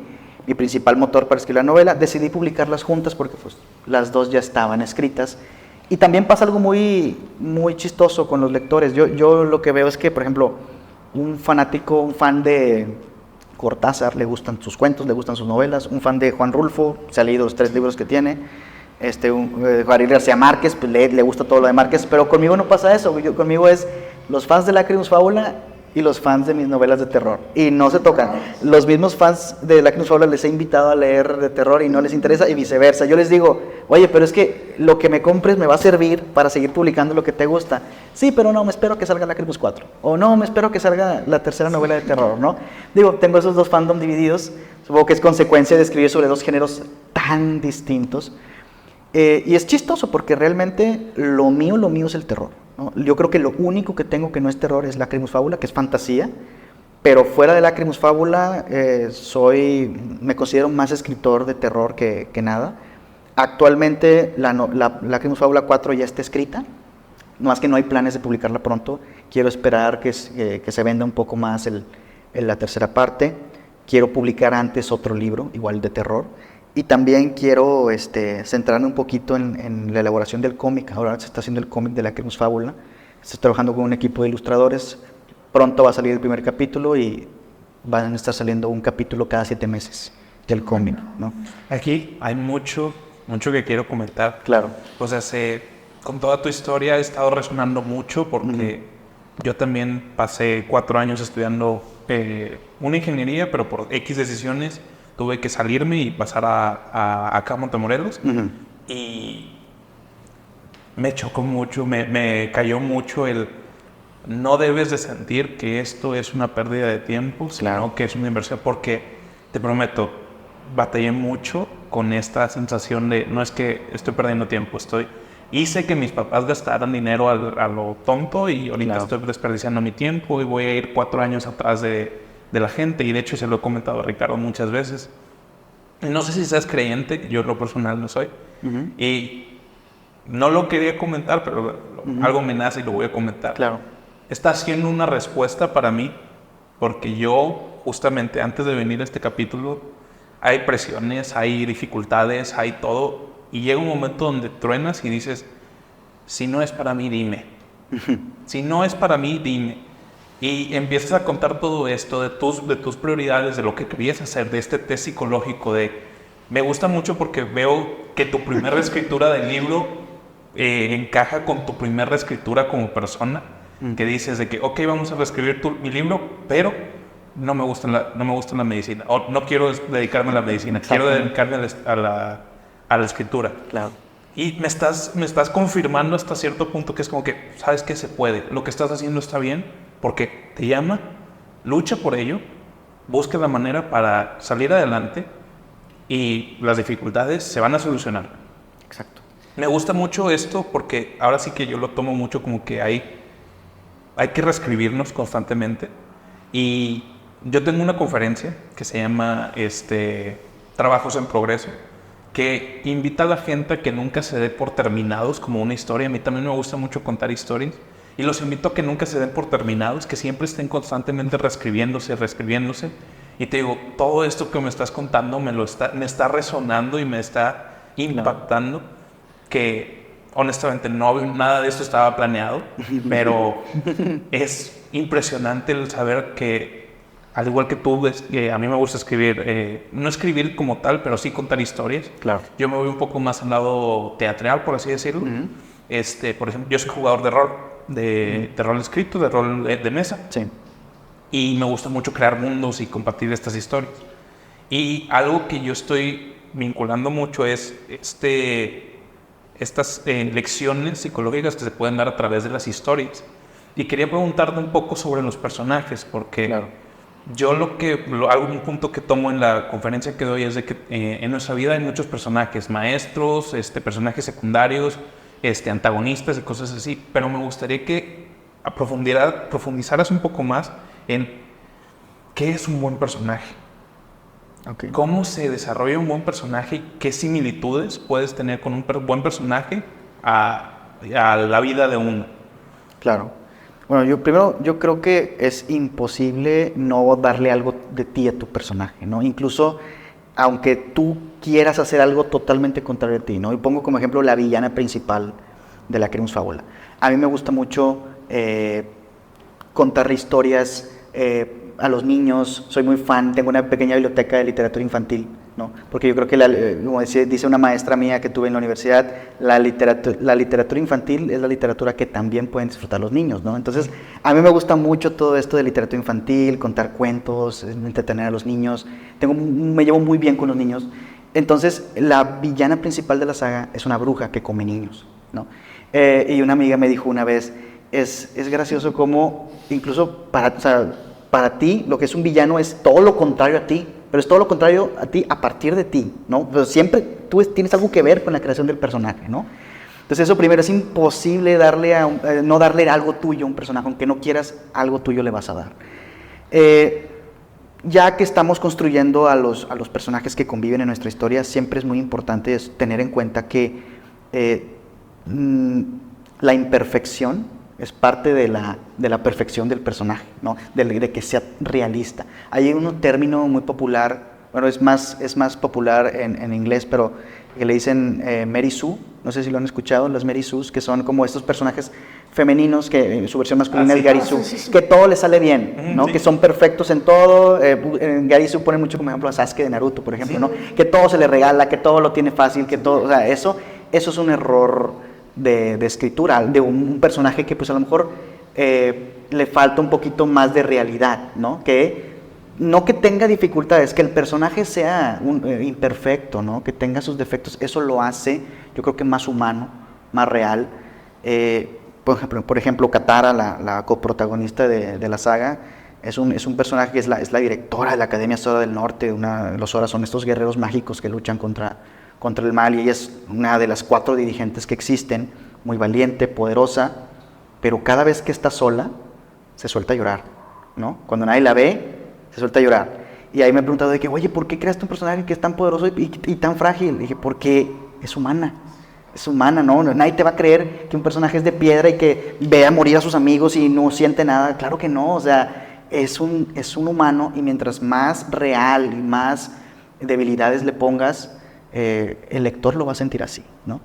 principal motor para escribir la novela. Decidí publicarlas juntas porque pues, las dos ya estaban escritas. Y también pasa algo muy, muy chistoso con los lectores. Yo lo que veo es que, por ejemplo, un fan de Cortázar, le gustan sus cuentos, le gustan sus novelas. Un fan de Juan Rulfo, se ha leído los 3 libros que tiene. Gabriel García Márquez, pues le gusta todo lo de Márquez, pero conmigo no pasa eso. Conmigo es los fans de Lacrimus Fábula y los fans de mis novelas de terror. Y no se tocan. Los mismos fans de Lacrimus Fábula les he invitado a leer de terror y no les interesa, y viceversa. Yo les digo, oye, pero es que lo que me compres me va a servir para seguir publicando lo que te gusta. Sí, pero no, me espero que salga Lacrimus 4. O no, me espero que salga la tercera novela de terror, ¿no? Digo, tengo esos dos fandom divididos. Supongo que es consecuencia de escribir sobre dos géneros tan distintos. Y es chistoso porque realmente lo mío es el terror, ¿no? Yo creo que lo único que tengo que no es terror es Lacrimus Fábula, que es fantasía, pero fuera de Lacrimus Fábula me considero más escritor de terror que nada. Actualmente la Lacrimus Fábula 4 ya está escrita, no más que no hay planes de publicarla pronto. Quiero esperar que se venda un poco más la tercera parte. Quiero publicar antes otro libro, igual de terror. Y también quiero centrarme un poquito en la elaboración del cómic. Ahora se está haciendo el cómic de Lacrimus Fábula. Estoy trabajando con un equipo de ilustradores. Pronto va a salir el primer capítulo y van a estar saliendo un capítulo cada 7 meses del cómic, ¿no? Aquí hay mucho que quiero comentar. Claro. O sea, con toda tu historia he estado resonando mucho porque yo también pasé 4 años estudiando una ingeniería, pero por X decisiones tuve que salirme y pasar acá a Montemorelos. Y me chocó mucho, me cayó mucho no debes de sentir que esto es una pérdida de tiempo, sino que es una inversión, porque te prometo, batallé mucho con esta sensación de no es que estoy perdiendo tiempo, hice que mis papás gastaran dinero a lo tonto y ahorita estoy desperdiciando mi tiempo y voy a ir 4 años atrás de la gente, y de hecho se lo he comentado a Ricardo muchas veces. No sé si seas creyente, yo en lo personal no soy, y no lo quería comentar, pero algo me nace y lo voy a comentar. Claro. Está siendo una respuesta para mí, porque yo justamente antes de venir a este capítulo hay presiones, hay dificultades, hay todo, y llega un momento donde truenas y dices, si no es para mí, dime. Si no es para mí, dime. Y empiezas a contar todo esto de tus prioridades, de lo que querías hacer, de este test psicológico. Me gusta mucho porque veo que tu primera escritura del libro encaja con tu primera escritura como persona, que dices de que, ok, vamos a reescribir mi libro, pero no me gusta la medicina, o no quiero dedicarme a la medicina, quiero dedicarme a la escritura. Claro. Y me estás confirmando hasta cierto punto que es como que, sabes que se puede, lo que estás haciendo está bien, porque te llama, lucha por ello, busca la manera para salir adelante y las dificultades se van a solucionar. Exacto. Me gusta mucho esto porque ahora sí que yo lo tomo mucho como que hay que reescribirnos constantemente. Y yo tengo una conferencia que se llama Trabajos en Progreso, que invita a la gente a que nunca se dé por terminados como una historia. A mí también me gusta mucho contar historias. Y los invito a que nunca se den por terminados, que siempre estén constantemente reescribiéndose. Y te digo, todo esto que me estás contando me está resonando y me está impactando, que honestamente nada de esto estaba planeado, pero es impresionante el saber que, al igual que tú, a mí me gusta escribir, no escribir como tal, pero sí contar historias. Claro. Yo me voy un poco más al lado teatral, por así decirlo. Por ejemplo, yo soy jugador de rol. De rol escrito, de rol de mesa. Sí. Y me gusta mucho crear mundos y compartir estas historias. Y algo que yo estoy vinculando mucho es estas lecciones psicológicas que se pueden dar a través de las historias. Y quería preguntarte un poco sobre los personajes, porque yo un punto que tomo en la conferencia que doy es de que en nuestra vida hay muchos personajes, maestros, personajes secundarios, antagonistas y cosas así, pero me gustaría que profundizaras un poco más en qué es un buen personaje. Okay. ¿Cómo se desarrolla un buen personaje y qué similitudes puedes tener con un buen personaje a la vida de uno? Claro. Bueno, yo creo que es imposible no darle algo de ti a tu personaje, ¿no? Incluso aunque tú quieras hacer algo totalmente contrario a ti, ¿no? Y pongo como ejemplo la villana principal de la Queremos Fábula. A mí me gusta mucho contar historias a los niños, soy muy fan, tengo una pequeña biblioteca de literatura infantil, ¿no? Porque yo creo que, como dice una maestra mía que tuve en la universidad, la literatura infantil es la literatura que también pueden disfrutar los niños, ¿no? Entonces, a mí me gusta mucho todo esto de literatura infantil, contar cuentos, entretener a los niños, me llevo muy bien con los niños. Entonces, la villana principal de la saga es una bruja que come niños, ¿no? Y una amiga me dijo una vez, es gracioso como incluso para ti lo que es un villano es todo lo contrario a ti, pero es todo lo contrario a ti a partir de ti, ¿no? Pero siempre tú tienes algo que ver con la creación del personaje, ¿no? Entonces eso primero, es imposible no darle algo tuyo a un personaje, aunque no quieras, algo tuyo le vas a dar. Ya que estamos construyendo a los personajes que conviven en nuestra historia, siempre es muy importante tener en cuenta que la imperfección es parte de la perfección del personaje, ¿no? De que sea realista. Hay un término muy popular, bueno, es más popular en inglés, pero que le dicen Mary Sue, no sé si lo han escuchado, las Mary Sues, que son como estos personajes femeninos, que su versión masculina es Gary Sue, que todo les sale bien, ¿no? Que son perfectos en todo. En Gary Sue ponen mucho como ejemplo a Sasuke de Naruto, por ejemplo, ¿no? Que todo se le regala, que todo lo tiene fácil, que todo, o sea, eso es un error de escritura, de un personaje que pues a lo mejor le falta un poquito más de realidad, ¿no? No que tenga dificultades, que el personaje sea imperfecto, ¿no? Que tenga sus defectos, eso lo hace, yo creo que más humano, más real. Por ejemplo, Katara, la coprotagonista de la saga, es un personaje que es la directora de la Academia Sora del Norte. Los Sora son estos guerreros mágicos que luchan contra el mal, y ella es una de las 4 dirigentes que existen, muy valiente, poderosa, pero cada vez que está sola, se suelta a llorar, ¿no? Cuando nadie la ve, se suelta a llorar. Y ahí me he preguntado de que, oye, ¿por qué creaste un personaje que es tan poderoso y tan frágil? Y dije, porque es humana, ¿no? Nadie te va a creer que un personaje es de piedra y que vea morir a sus amigos y no siente nada. Claro que no, o sea, es un humano, y mientras más real y más debilidades le pongas, el lector lo va a sentir así, ¿no?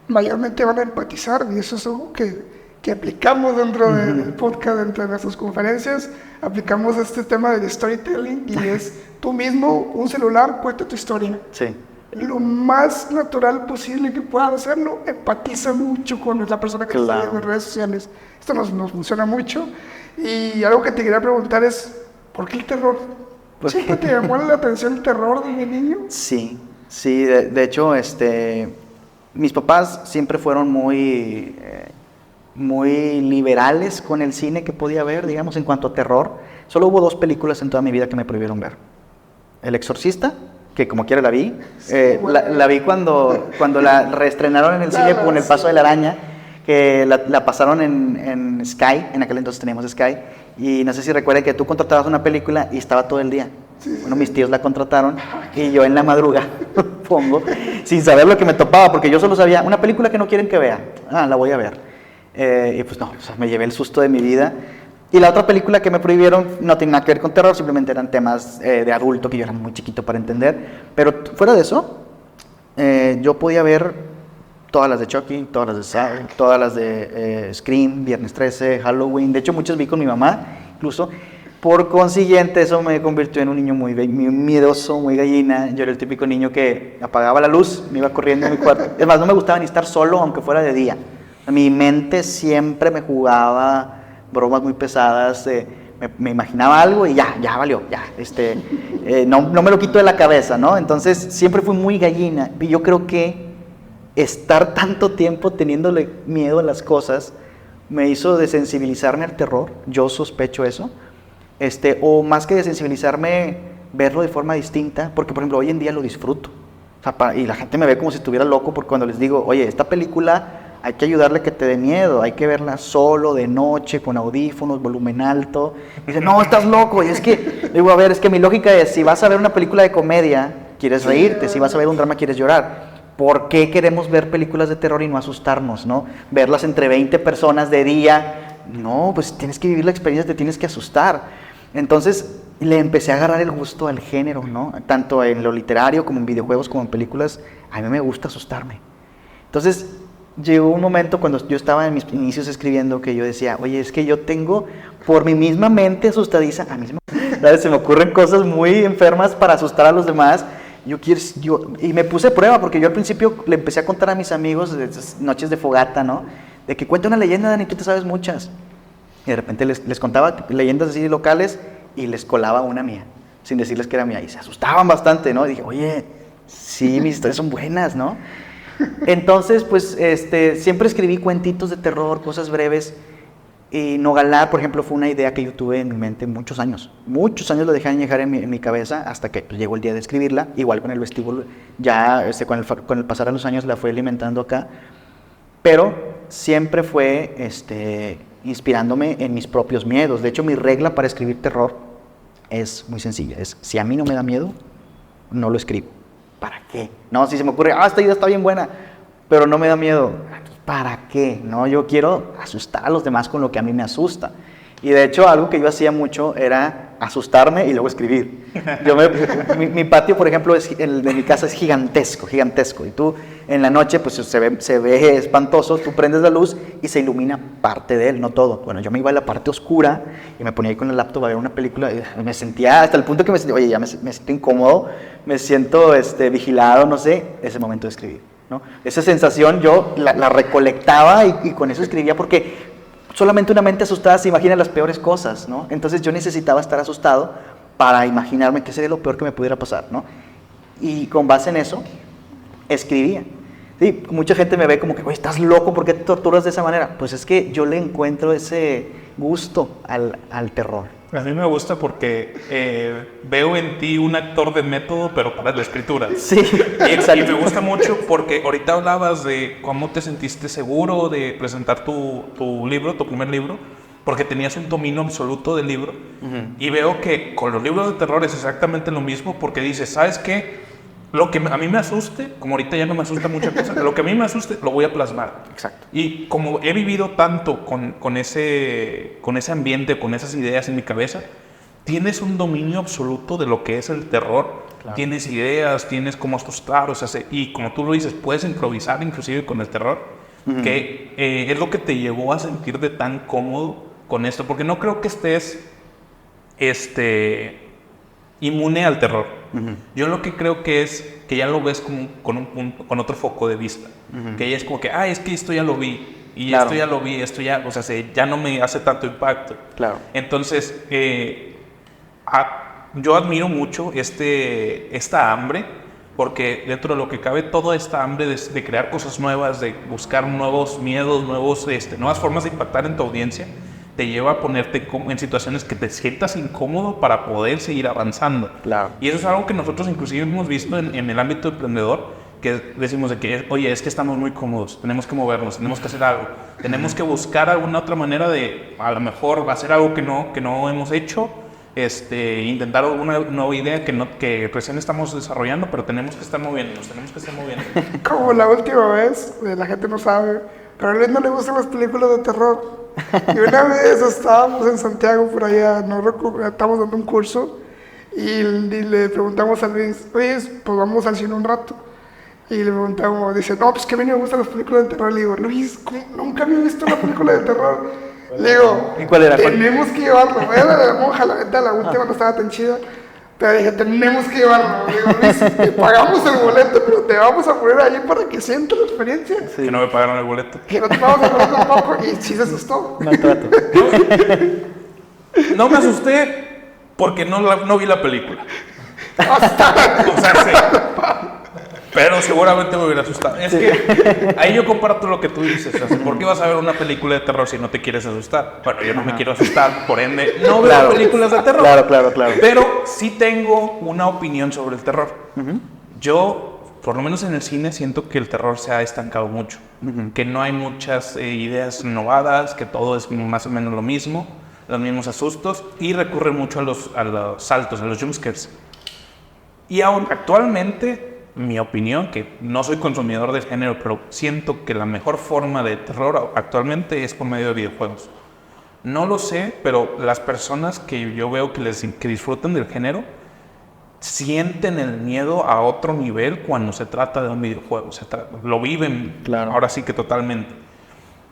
Mayormente van a empatizar, y eso es algo que aplicamos dentro del podcast, dentro de nuestras conferencias. Aplicamos este tema del storytelling, y es tú mismo, un celular, cuenta tu historia. Sí. Lo más natural posible que puedas hacerlo, empatiza mucho con la persona que está en las redes sociales. Esto nos funciona mucho. Y algo que te quería preguntar es, ¿por qué el terror? ¿Siempre te llamó la atención el terror desde niño? Sí, de hecho, mis papás siempre fueron muy liberales con el cine que podía ver, digamos, en cuanto a terror. Solo hubo 2 películas en toda mi vida que me prohibieron ver. El Exorcista, que como quiera la vi. La vi cuando la reestrenaron en el cine con El Paso de la Araña, que la pasaron en Sky, en aquel entonces teníamos Sky, y no sé si recuerdan que tú contratabas una película y estaba todo el día. Bueno, mis tíos la contrataron y yo en la madrugada pongo, sin saber lo que me topaba, porque yo solo sabía, una película que no quieren que vea, la voy a ver. Y pues no, o sea, me llevé el susto de mi vida. Y la otra película que me prohibieron no tiene nada que ver con terror, simplemente eran temas de adulto que yo era muy chiquito para entender. Pero fuera de eso, yo podía ver todas las de Chucky, todas las de Saw, todas las de Scream, Viernes 13, Halloween. De hecho, muchas vi con mi mamá, incluso. Por consiguiente, eso me convirtió en un niño muy miedoso, muy gallina. Yo era el típico niño que apagaba la luz, me iba corriendo en mi cuarto. Es más, no me gustaba ni estar solo, aunque fuera de día. Mi mente siempre me jugaba bromas muy pesadas. Me imaginaba algo y ya valió, ya. No me lo quito de la cabeza, ¿no? Entonces, siempre fui muy gallina. Y yo creo que estar tanto tiempo teniéndole miedo a las cosas me hizo desensibilizarme al terror. Yo sospecho eso. O más que desensibilizarme, verlo de forma distinta, porque por ejemplo hoy en día lo disfruto. O sea, y la gente me ve como si estuviera loco, porque cuando les digo, oye, esta película hay que ayudarle a que te dé miedo, hay que verla solo, de noche, con audífonos, volumen alto. Y dice, no, estás loco. Y es que, digo, a ver, es que mi lógica es, si vas a ver una película de comedia, quieres reírte, si vas a ver un drama, quieres llorar. ¿Por qué queremos ver películas de terror y no asustarnos, no? Verlas entre 20 personas de día, no, pues tienes que vivir la experiencia, te tienes que asustar. Entonces, le empecé a agarrar el gusto al género, ¿no? Tanto en lo literario, como en videojuegos, como en películas, a mí me gusta asustarme. Entonces, llegó un momento cuando yo estaba en mis inicios escribiendo que yo decía, oye, es que yo tengo, por mi misma mente asustadiza, a mí se me ocurren cosas muy enfermas para asustar a los demás. Y me puse a prueba, porque yo al principio le empecé a contar a mis amigos de esas noches de fogata, ¿no? De que cuenta una leyenda, Dani, tú te sabes muchas. Y de repente les contaba leyendas así locales y les colaba una mía, sin decirles que era mía. Y se asustaban bastante, ¿no? Y dije, oye, sí, mis historias son buenas, ¿no? Entonces, pues, siempre escribí cuentitos de terror, cosas breves. Y Nogalar, por ejemplo, fue una idea que yo tuve en mi mente muchos años. Muchos años lo dejé añejar en mi cabeza hasta que pues, llegó el día de escribirla. Igual con el vestíbulo, ya con el pasar de los años la fue alimentando acá. Pero siempre fue inspirándome en mis propios miedos. De hecho, mi regla para escribir terror es muy sencilla. Es, si a mí no me da miedo, no lo escribo. ¿Para qué? No, si se me ocurre, esta idea está bien buena, pero no me da miedo. ¿Para qué? No, yo quiero asustar a los demás con lo que a mí me asusta. Y de hecho, algo que yo hacía mucho era asustarme y luego escribir. Mi patio, por ejemplo, el de mi casa es gigantesco, gigantesco. Y tú, en la noche, pues se ve espantoso, tú prendes la luz y se ilumina parte de él, no todo. Bueno, yo me iba a la parte oscura y me ponía ahí con el laptop a ver una película y me sentía, hasta el punto que me sentía, oye, ya me siento incómodo, me siento vigilado, no sé, ese momento de escribir, ¿no? Esa sensación yo la recolectaba y con eso escribía porque solamente una mente asustada se imagina las peores cosas, ¿no? Entonces yo necesitaba estar asustado para imaginarme qué sería lo peor que me pudiera pasar, ¿no? Y con base en eso, escribía. Sí, mucha gente me ve como que, oye, estás loco, ¿por qué te torturas de esa manera? Pues es que yo le encuentro ese gusto al terror. A mí me gusta porque veo en ti un actor de método, pero para la escritura. Sí, y me gusta mucho porque ahorita hablabas de cómo te sentiste seguro de presentar tu libro, tu primer libro, porque tenías un dominio absoluto del libro. Uh-huh. Y veo que con los libros de terror es exactamente lo mismo, porque dices, ¿sabes qué? Lo que a mí me asuste, como ahorita ya no me asusta muchas cosas, lo que a mí me asuste lo voy a plasmar. Exacto. Y como he vivido tanto con ese ambiente, con esas ideas en mi cabeza, tienes un dominio absoluto de lo que es el terror. Claro. Tienes ideas, tienes cómo asustar, o sea, y como tú lo dices, puedes improvisar inclusive con el terror, uh-huh. Que es lo que te llevó a sentirte tan cómodo con esto, porque no creo que estés inmune al terror. Uh-huh. Yo lo que creo que es que ya lo ves con otro foco de vista. Uh-huh. Que ya es como que, es que esto ya lo vi. Y claro. Esto ya lo vi, esto ya, o sea, ya no me hace tanto impacto. Claro. Entonces, yo admiro mucho esta hambre, porque dentro de lo que cabe, toda esta hambre de crear cosas nuevas, de buscar nuevos miedos, nuevas formas de impactar en tu audiencia, te lleva a ponerte en situaciones que te sientas incómodo para poder seguir avanzando. Claro. Y eso es algo que nosotros inclusive hemos visto en el ámbito emprendedor, que decimos de que, oye, es que estamos muy cómodos, tenemos que movernos, tenemos que hacer algo, tenemos que buscar alguna otra manera de, a lo mejor, hacer algo que no hemos hecho, intentar alguna nueva idea que recién estamos desarrollando, pero tenemos que estar moviéndonos, Como la última vez, la gente no sabe, pero a Luis no le gustan las películas de terror. Y una vez estábamos en Santiago, por allá, estábamos dando un curso, y le preguntamos a Luis, pues vamos al cine un rato. Y le preguntamos, dice, no, pues que a mí no me gustan las películas de terror. Le digo, Luis, nunca había visto una película de terror. Le digo, ¿y cuál era? Tenemos que llevarlo. Era de la monja, la última no estaba tan chida. Pero dije, tenemos que llevarlo. Le digo, Luis, te pagamos el boleto, pero te vamos a poner ahí para que sientas la experiencia. Sí. Que no me pagaron el boleto. Que no te vamos a pagar tampoco. Y sí se asustó. Maltrato. No me asusté porque no vi la película. O sea, sí. Pero seguramente me hubiera asustado. Es que ahí yo comparto lo que tú dices. O sea, ¿por qué vas a ver una película de terror si no te quieres asustar? Bueno, yo no me quiero asustar, por ende, no veo películas de terror. Claro. Pero sí tengo una opinión sobre el terror. Uh-huh. Yo por lo menos en el cine, siento que el terror se ha estancado mucho. Que no hay muchas ideas renovadas, que todo es más o menos lo mismo, los mismos asustos, y recurre mucho a los saltos, a los jumpscares. Y aún actualmente, mi opinión, que no soy consumidor del género, pero siento que la mejor forma de terror actualmente es por medio de videojuegos. No lo sé, pero las personas que yo veo que disfrutan del género sienten el miedo a otro nivel cuando se trata de un videojuego. Lo viven, claro. Ahora sí que totalmente.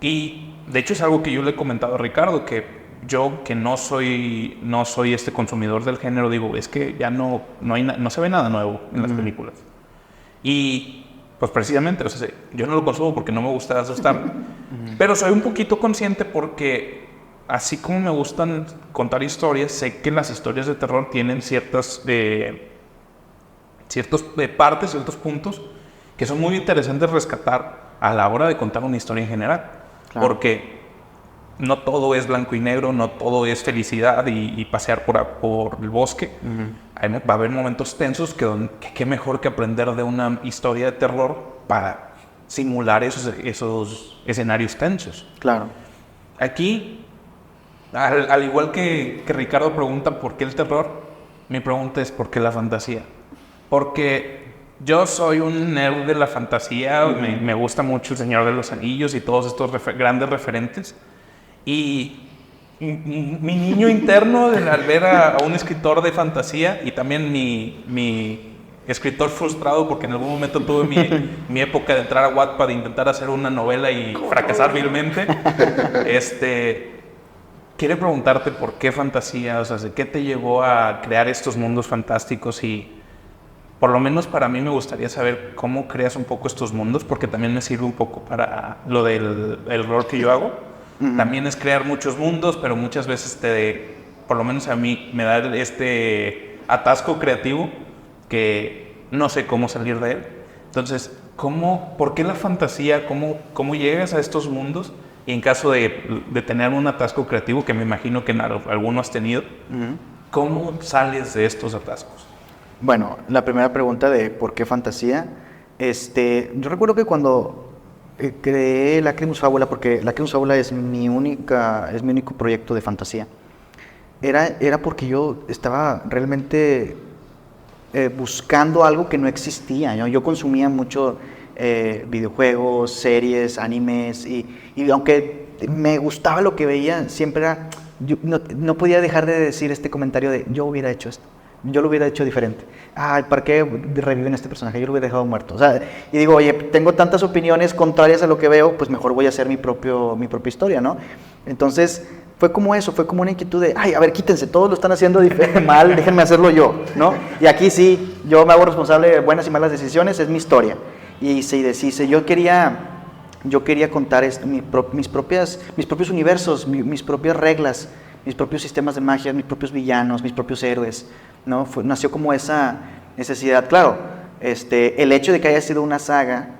Y de hecho es algo que yo le he comentado a Ricardo, que yo, que no soy este consumidor del género, digo, es que ya no se ve nada nuevo en las películas. Y pues precisamente, o sea, yo no lo consumo porque no me gusta asustar, pero soy un poquito consciente porque así como me gustan contar historias, sé que las historias de terror tienen ciertas partes, ciertos puntos que son muy interesantes rescatar a la hora de contar una historia en general. Claro. Porque no todo es blanco y negro, no todo es felicidad y pasear por el bosque. Va a haber momentos tensos que qué mejor que aprender de una historia de terror para simular esos escenarios tensos. Claro. Aquí, al igual que Ricardo pregunta por qué el terror, mi pregunta es por qué la fantasía. Porque yo soy un nerd de la fantasía, me gusta mucho El Señor de los Anillos y todos estos grandes referentes. Y mi niño interno, al ver a un escritor de fantasía, y también mi escritor frustrado, porque en algún momento tuve mi época de entrar a Wattpad e intentar hacer una novela y fracasar vilmente, quiere preguntarte por qué fantasía, o sea, ¿qué te llevó a crear estos mundos fantásticos? Y por lo menos para mí me gustaría saber cómo creas un poco estos mundos, porque también me sirve un poco para lo del rol que yo hago. También es crear muchos mundos, pero muchas veces por lo menos a mí, me da este atasco creativo que no sé cómo salir de él. Entonces, ¿por qué la fantasía? ¿Cómo llegas a estos mundos? Y en caso de tener un atasco creativo, que me imagino que alguno has tenido, ¿cómo sales de estos atascos? Bueno, la primera pregunta de ¿por qué fantasía? Yo recuerdo que cuando creé Lacrimus Fabula, porque Lacrimus Fabula es mi único proyecto de fantasía, era porque yo estaba realmente buscando algo que no existía. Yo consumía mucho videojuegos, series, animes, y aunque me gustaba lo que veía, siempre yo no podía dejar de decir este comentario de yo hubiera hecho esto. Yo lo hubiera hecho diferente. ¿Para qué reviven este personaje? Yo lo hubiera dejado muerto. O sea, y digo, oye, tengo tantas opiniones contrarias a lo que veo, pues mejor voy a hacer mi propia historia, ¿no? Entonces, fue como eso, fue como una inquietud de, a ver, quítense, todos lo están haciendo mal, déjenme hacerlo yo, ¿no? Y aquí sí, yo me hago responsable de buenas y malas decisiones, es mi historia. Y se deshice. Yo quería contar mis propios universos, mis propias reglas, mis propios sistemas de magia, mis propios villanos, mis propios héroes, ¿no? Nació como esa necesidad. Claro, el hecho de que haya sido una saga,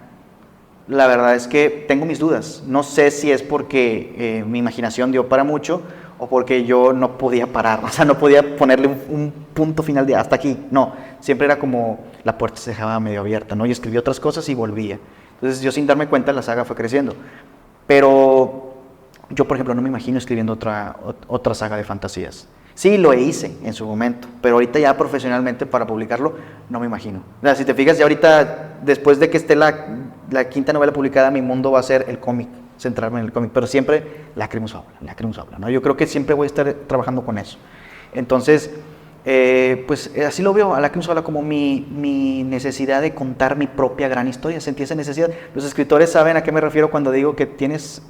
la verdad es que tengo mis dudas. No sé si es porque mi imaginación dio para mucho o porque yo no podía parar, o sea, no podía ponerle un punto final de hasta aquí. No, siempre era como la puerta se dejaba medio abierta, ¿no? Y escribía otras cosas y volvía. Entonces yo sin darme cuenta la saga fue creciendo. Pero yo, por ejemplo, no me imagino escribiendo otra saga de fantasías. Sí, lo hice en su momento, pero ahorita ya profesionalmente para publicarlo, no me imagino. O sea, si te fijas, ya ahorita, después de que esté la quinta novela publicada, mi mundo va a ser el cómic, centrarme en el cómic, pero siempre Lacrimus Fabula, ¿no? Yo creo que siempre voy a estar trabajando con eso. Entonces, pues así lo veo a Lacrimus Fabula como mi necesidad de contar mi propia gran historia. Sentí esa necesidad. Los escritores saben a qué me refiero cuando digo que tienes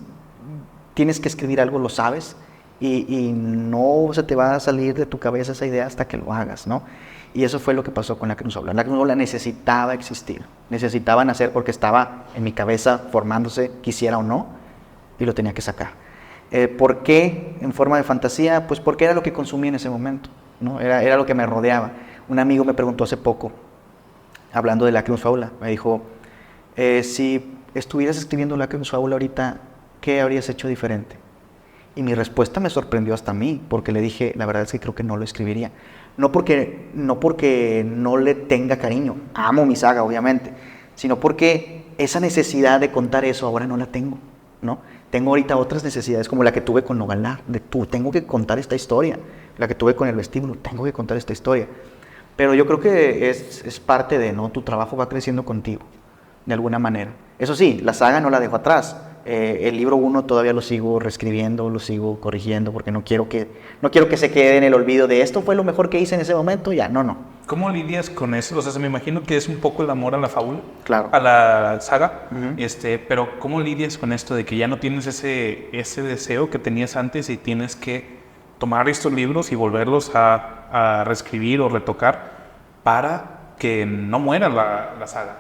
que escribir algo, lo sabes, y no se te va a salir de tu cabeza esa idea hasta que lo hagas, ¿no? Y eso fue lo que pasó con Lacrimus Fabula. Lacrimus Fabula necesitaba existir, necesitaba nacer porque estaba en mi cabeza formándose, quisiera o no, y lo tenía que sacar. ¿Por qué en forma de fantasía? Pues porque era lo que consumí en ese momento, ¿no? Era lo que me rodeaba. Un amigo me preguntó hace poco, hablando de Lacrimus Fabula, me dijo, si estuvieras escribiendo Lacrimus Fabula ahorita, ¿qué habrías hecho diferente? Y mi respuesta me sorprendió hasta a mí, porque le dije, la verdad es que creo que no lo escribiría. no porque no le tenga cariño, amo mi saga obviamente, sino porque esa necesidad de contar eso ahora no la tengo, ¿no? Tengo ahorita otras necesidades como la que tuve con Nogalar, tengo que contar esta historia, la que tuve con El Vestíbulo, tengo que contar esta historia. Pero yo creo que es parte de, ¿no? Tu trabajo va creciendo contigo, de alguna manera. Eso sí, la saga no la dejo atrás. El libro 1 todavía lo sigo reescribiendo, lo sigo corrigiendo, porque no quiero que se quede en el olvido de esto fue lo mejor que hice en ese momento, ya, no. ¿Cómo lidias con eso? O sea, me imagino que es un poco el amor a la fábula, Claro. a la saga, Uh-huh. Pero ¿cómo lidias con esto de que ya no tienes ese deseo que tenías antes y tienes que tomar estos libros y volverlos a reescribir o retocar para que no muera la saga?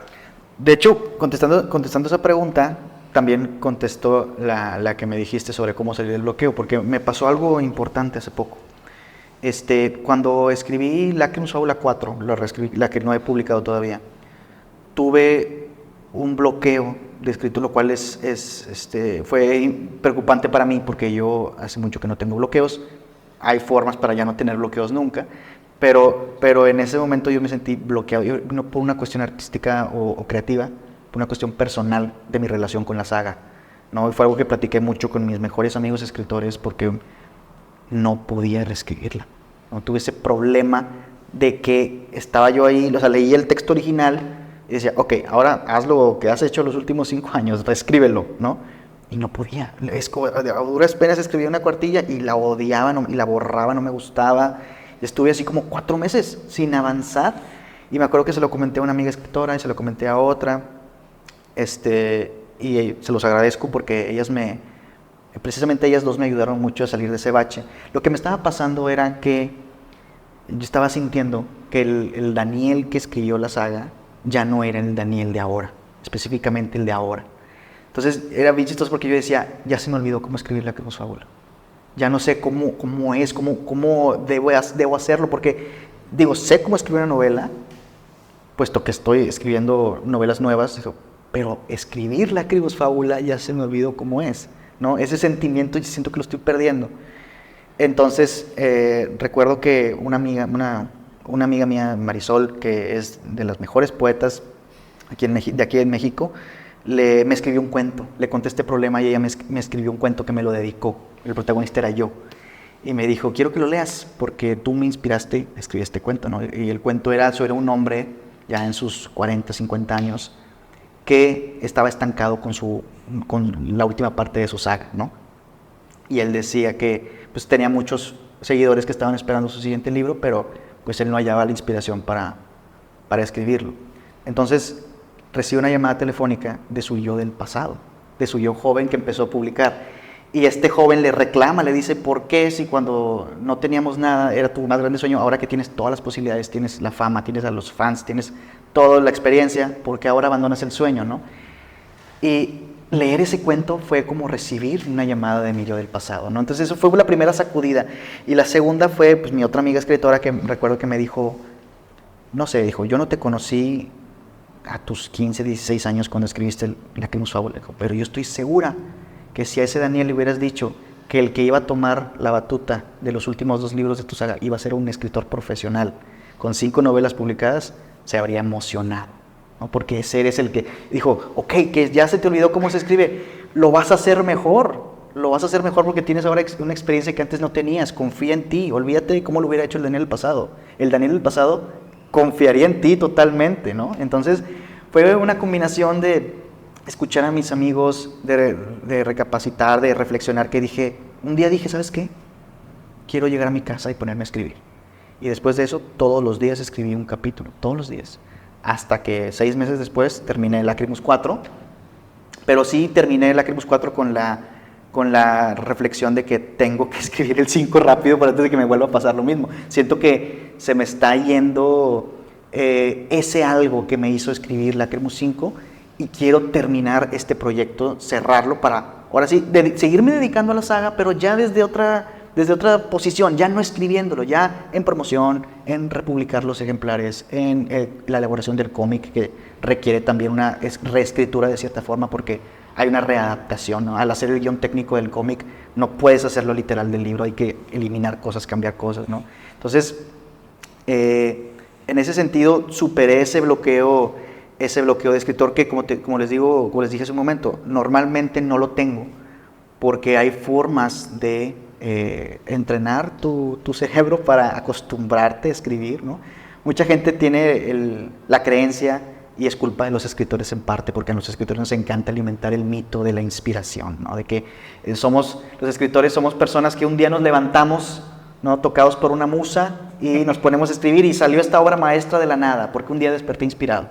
De hecho, contestando esa pregunta, también contestó la que me dijiste sobre cómo salir del bloqueo, porque me pasó algo importante hace poco. Cuando escribí Lacrimus Fábula 4, la que no he publicado todavía, tuve un bloqueo de escrito, lo cual fue preocupante para mí, porque yo hace mucho que no tengo bloqueos. Hay formas para ya no tener bloqueos nunca, pero en ese momento yo me sentí bloqueado, no por una cuestión artística o creativa, por una cuestión personal de mi relación con la saga, ¿no? Y fue algo que platiqué mucho con mis mejores amigos escritores, porque no podía reescribirla, ¿no? Tuve ese problema de que estaba yo ahí, o sea, leí el texto original y decía, ok, ahora haz lo que has hecho los últimos 5 años, reescríbelo, ¿no? Y no podía, a duras penas escribía una cuartilla y la odiaba, y la borraba, no me gustaba. Estuve así como 4 meses sin avanzar, y me acuerdo que se lo comenté a una amiga escritora y se lo comenté a otra, y se los agradezco porque precisamente ellas dos me ayudaron mucho a salir de ese bache. Lo que me estaba pasando era que yo estaba sintiendo que el Daniel que escribió la saga ya no era el Daniel de ahora, específicamente el de ahora. Entonces era bien chistoso porque yo decía, ya se me olvidó cómo escribir Lacrimus Fábula. Ya no sé cómo debo hacerlo, porque digo, sé cómo escribir una novela, puesto que estoy escribiendo novelas nuevas, pero escribir Lacrimus Fábula ya se me olvidó cómo es, ¿no? Ese sentimiento yo siento que lo estoy perdiendo. Entonces recuerdo que una amiga mía, Marisol, que es de las mejores poetas de aquí en México, me escribió un cuento, le conté este problema y ella me escribió un cuento que me lo dedicó. El protagonista era yo. Y me dijo, quiero que lo leas porque tú me inspiraste a escribir este cuento, ¿no? Y el cuento era sobre un hombre ya en sus 40, 50 años que estaba estancado con la última parte de su saga, ¿no? Y él decía que pues, tenía muchos seguidores que estaban esperando su siguiente libro, pero pues él no hallaba la inspiración para escribirlo. Entonces recibe una llamada telefónica de su yo del pasado, de su yo joven que empezó a publicar. Y este joven le reclama, le dice, ¿por qué si cuando no teníamos nada era tu más grande sueño, ahora que tienes todas las posibilidades, tienes la fama, tienes a los fans, tienes toda la experiencia, ¿por qué ahora abandonas el sueño, no? Y leer ese cuento fue como recibir una llamada de mi yo del pasado, ¿no? Entonces eso fue la primera sacudida. Y la segunda fue, pues mi otra amiga escritora que recuerdo que me dijo, no sé, dijo, yo no te conocí a tus 15, 16 años cuando escribiste Lacrimus Fábula, pero yo estoy segura que si a ese Daniel le hubieras dicho que el que iba a tomar la batuta de los últimos 2 libros de tu saga iba a ser un escritor profesional con 5 novelas publicadas, se habría emocionado, ¿no? Porque ese eres el que dijo, ok, que ya se te olvidó cómo se escribe, lo vas a hacer mejor porque tienes ahora una experiencia que antes no tenías, confía en ti, olvídate de cómo lo hubiera hecho el Daniel del pasado. El Daniel del pasado confiaría en ti totalmente, ¿no? Entonces fue una combinación de escuchar a mis amigos, de recapacitar, de reflexionar, que un día dije, ¿sabes qué? Quiero llegar a mi casa y ponerme a escribir. Y después de eso, todos los días escribí un capítulo, todos los días. Hasta que 6 meses después terminé Lacrimus 4, pero sí terminé Lacrimus 4 con la reflexión de que tengo que escribir el 5 rápido para antes de que me vuelva a pasar lo mismo. Siento que se me está yendo ese algo que me hizo escribir Lacrimus 5, y quiero terminar este proyecto, cerrarlo para, ahora sí, seguirme dedicando a la saga, pero ya desde otra posición, ya no escribiéndolo, ya en promoción, en republicar los ejemplares, en la elaboración del cómic, que requiere también una reescritura de cierta forma, porque hay una readaptación, ¿no? Al hacer el guión técnico del cómic, no puedes hacerlo literal del libro, hay que eliminar cosas, cambiar cosas, ¿no? Entonces, En ese sentido, superé ese bloqueo de escritor que, como les dije hace un momento, normalmente no lo tengo, porque hay formas de entrenar tu cerebro para acostumbrarte a escribir, ¿no? Mucha gente tiene la creencia, y es culpa de los escritores en parte, porque a los escritores nos encanta alimentar el mito de la inspiración, ¿no? De que los escritores somos personas que un día nos levantamos, ¿no?, tocados por una musa y nos ponemos a escribir y salió esta obra maestra de la nada, porque un día desperté inspirado.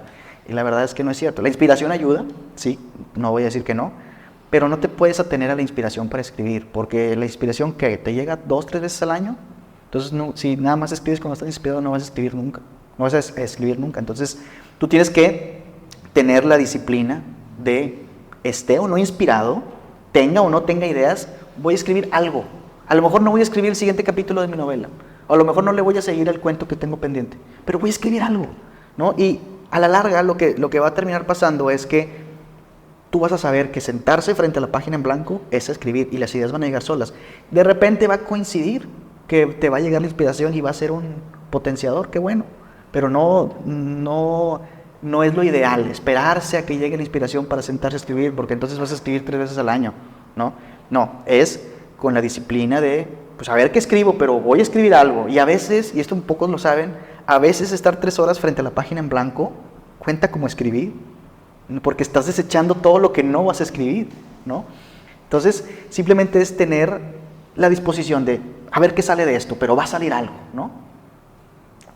Y la verdad es que no es cierto. La inspiración ayuda, sí, no voy a decir que no, pero no te puedes atener a la inspiración para escribir, porque la inspiración, ¿qué? ¿Te llega 2-3 veces al año? Entonces, no, si nada más escribes cuando estás inspirado, no vas a escribir nunca. No vas a escribir nunca. Entonces, tú tienes que tener la disciplina de, esté o no inspirado, tenga o no tenga ideas, voy a escribir algo. A lo mejor no voy a escribir el siguiente capítulo de mi novela, o a lo mejor no le voy a seguir el cuento que tengo pendiente, pero voy a escribir algo, ¿no? Y a la larga lo que va a terminar pasando es que tú vas a saber que sentarse frente a la página en blanco es escribir y las ideas van a llegar solas. De repente va a coincidir que te va a llegar la inspiración y va a ser un potenciador, qué bueno, pero no es lo ideal, esperarse a que llegue la inspiración para sentarse a escribir, porque entonces vas a escribir 3 veces al año, ¿no? No, es con la disciplina de, pues a ver qué escribo, pero voy a escribir algo. Y a veces, y esto un pocos lo saben, a veces estar 3 horas frente a la página en blanco cuenta como escribir, porque estás desechando todo lo que no vas a escribir, ¿no? Entonces, simplemente es tener la disposición de, a ver qué sale de esto, pero va a salir algo, ¿no?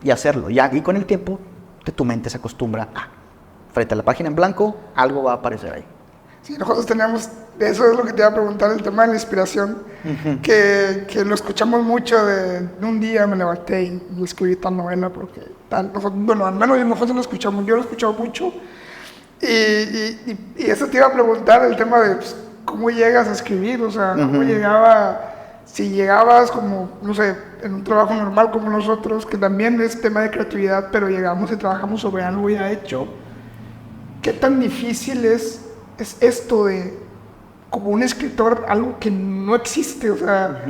Y hacerlo. Y con el tiempo, tu mente se acostumbra a, frente a la página en blanco, algo va a aparecer ahí. Sí, nosotros teníamos, eso es lo que te iba a preguntar, el tema de la inspiración, que lo escuchamos mucho de un día me levanté y escribí tal novela, porque tal, bueno, al menos nosotros lo escuchamos, yo lo he escuchado mucho, y eso te iba a preguntar, el tema de pues, cómo llegas a escribir, o sea, cómo si llegabas como, no sé, en un trabajo normal como nosotros, que también es tema de creatividad, pero llegamos y trabajamos sobre algo ya hecho, ¿qué tan difícil es esto de, como un escritor, algo que no existe? O sea,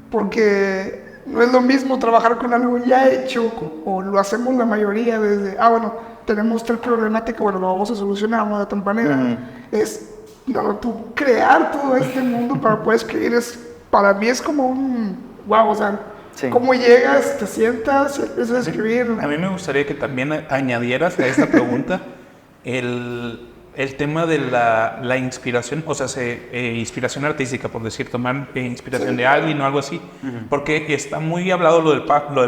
porque no es lo mismo trabajar con algo ya hecho, o lo hacemos la mayoría desde, bueno, tenemos tal problemática, bueno, lo vamos a solucionar de tal manera. Es, no, tú crear todo este mundo para poder escribir, para mí es como un, wow, o sea, sí. ¿Cómo llegas, te sientas y empiezas a escribir? A mí me gustaría que también añadieras a esta pregunta el tema de la inspiración, o sea, inspiración artística, por decir, tomar inspiración de alguien o algo así, porque está muy hablado lo del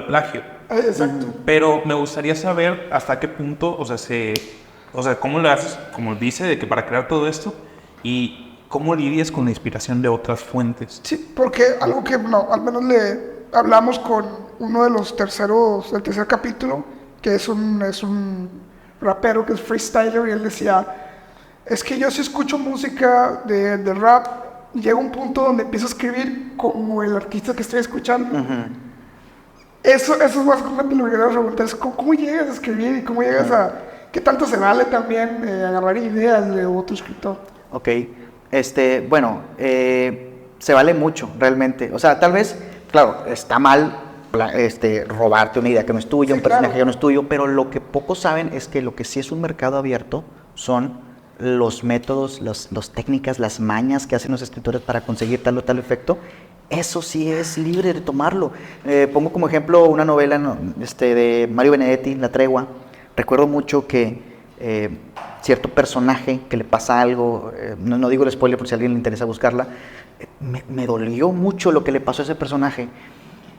plagio. Exacto. Pero me gustaría saber hasta qué punto, o sea, cómo lo haces, como dice, de que para crear todo esto, y cómo lidias con la inspiración de otras fuentes. Sí, porque algo que, al menos le hablamos con uno de los del tercer capítulo, que es un rapero que es freestyler, y él decía, es que yo si escucho música de rap, llega un punto donde empiezo a escribir como el artista que estoy escuchando. Eso es básicamente lo que quería preguntar, es ¿cómo llegas a escribir y cómo llegas a, qué tanto se vale también agarrar ideas de otro escritor? Ok, bueno, se vale mucho realmente, o sea, tal vez, claro, está mal robarte una idea que no es tuya, sí, un personaje que no es tuyo, pero lo que pocos saben es que lo que sí es un mercado abierto son los métodos, las técnicas, las mañas que hacen los escritores para conseguir tal o tal efecto. Eso sí es libre de tomarlo. Pongo como ejemplo una novela de Mario Benedetti, La Tregua. Recuerdo mucho que cierto personaje que le pasa algo, no digo el spoiler por si a alguien le interesa buscarla, me dolió mucho lo que le pasó a ese personaje.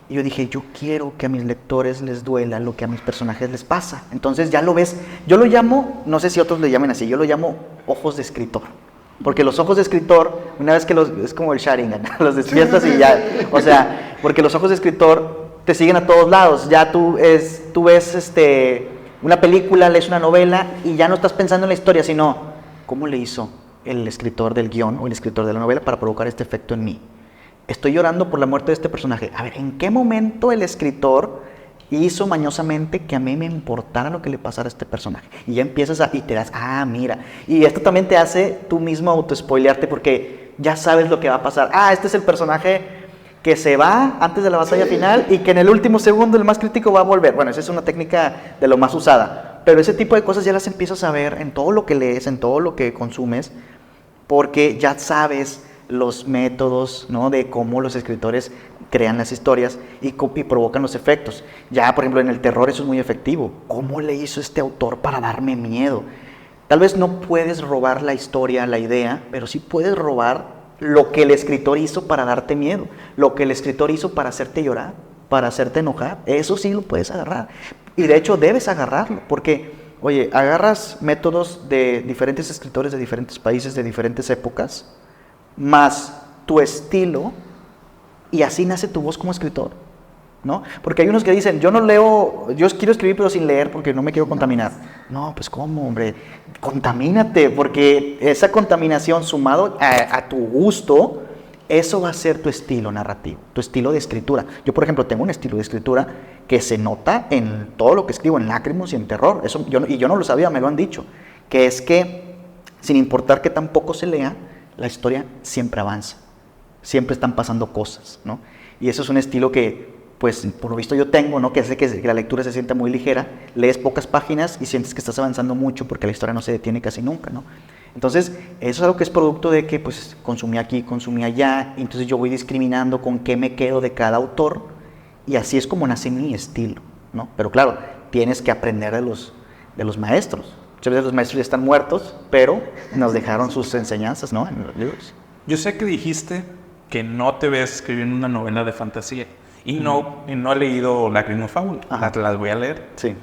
Y yo dije, yo quiero que a mis lectores les duela lo que a mis personajes les pasa. Entonces ya lo ves, yo lo llamo, no sé si otros le llamen así, yo lo llamo ojos de escritor. Porque los ojos de escritor, una vez que es como el Sharingan, los despiertas y ya, o sea, porque los ojos de escritor te siguen a todos lados. Ya tú ves una película, lees una novela y ya no estás pensando en la historia, sino cómo le hizo el escritor del guión o el escritor de la novela para provocar este efecto en mí. Estoy llorando por la muerte de este personaje. A ver, ¿en qué momento el escritor hizo mañosamente que a mí me importara lo que le pasara a este personaje? Y ya empiezas y te das, mira. Y esto también te hace tú mismo autospoilearte porque ya sabes lo que va a pasar. Este es el personaje que se va antes de la batalla final y que en el último segundo el más crítico va a volver. Bueno, esa es una técnica de lo más usada, pero ese tipo de cosas ya las empiezas a ver en todo lo que lees, en todo lo que consumes, porque ya sabes los métodos, ¿no?, de cómo los escritores crean las historias y provocan los efectos. Ya, por ejemplo, en el terror eso es muy efectivo. ¿Cómo le hizo este autor para darme miedo? Tal vez no puedes robar la historia, la idea, pero sí puedes robar lo que el escritor hizo para darte miedo, lo que el escritor hizo para hacerte llorar, para hacerte enojar. Eso sí lo puedes agarrar. Y de hecho debes agarrarlo, porque, oye, agarras métodos de diferentes escritores de diferentes países, de diferentes épocas, más tu estilo, y así nace tu voz como escritor, ¿no? Porque hay unos que dicen, yo no leo, yo quiero escribir pero sin leer porque no me quiero contaminar. No, pues ¿cómo, hombre? Contamínate, porque esa contaminación sumado a tu gusto, eso va a ser tu estilo narrativo, tu estilo de escritura. Yo, por ejemplo, tengo un estilo de escritura que se nota en todo lo que escribo, en Lágrimas y en Terror. Eso, yo no lo sabía, me lo han dicho, que es que, sin importar que tampoco se lea, la historia siempre avanza, siempre están pasando cosas, ¿no? Y eso es un estilo que, pues, por lo visto yo tengo, ¿no?, que hace que la lectura se sienta muy ligera, lees pocas páginas y sientes que estás avanzando mucho porque la historia no se detiene casi nunca, ¿no? Entonces, eso es algo que es producto de que, pues, consumí aquí, consumí allá, y entonces yo voy discriminando con qué me quedo de cada autor, y así es como nace mi estilo, ¿no? Pero claro, tienes que aprender de los maestros. Muchas veces los maestros ya están muertos, pero nos dejaron sus enseñanzas, ¿no?, en los libros. Yo sé que dijiste que no te ves escribiendo una novela de fantasía y no he leído Lágrimas y Fábula. Las voy a leer. Sí.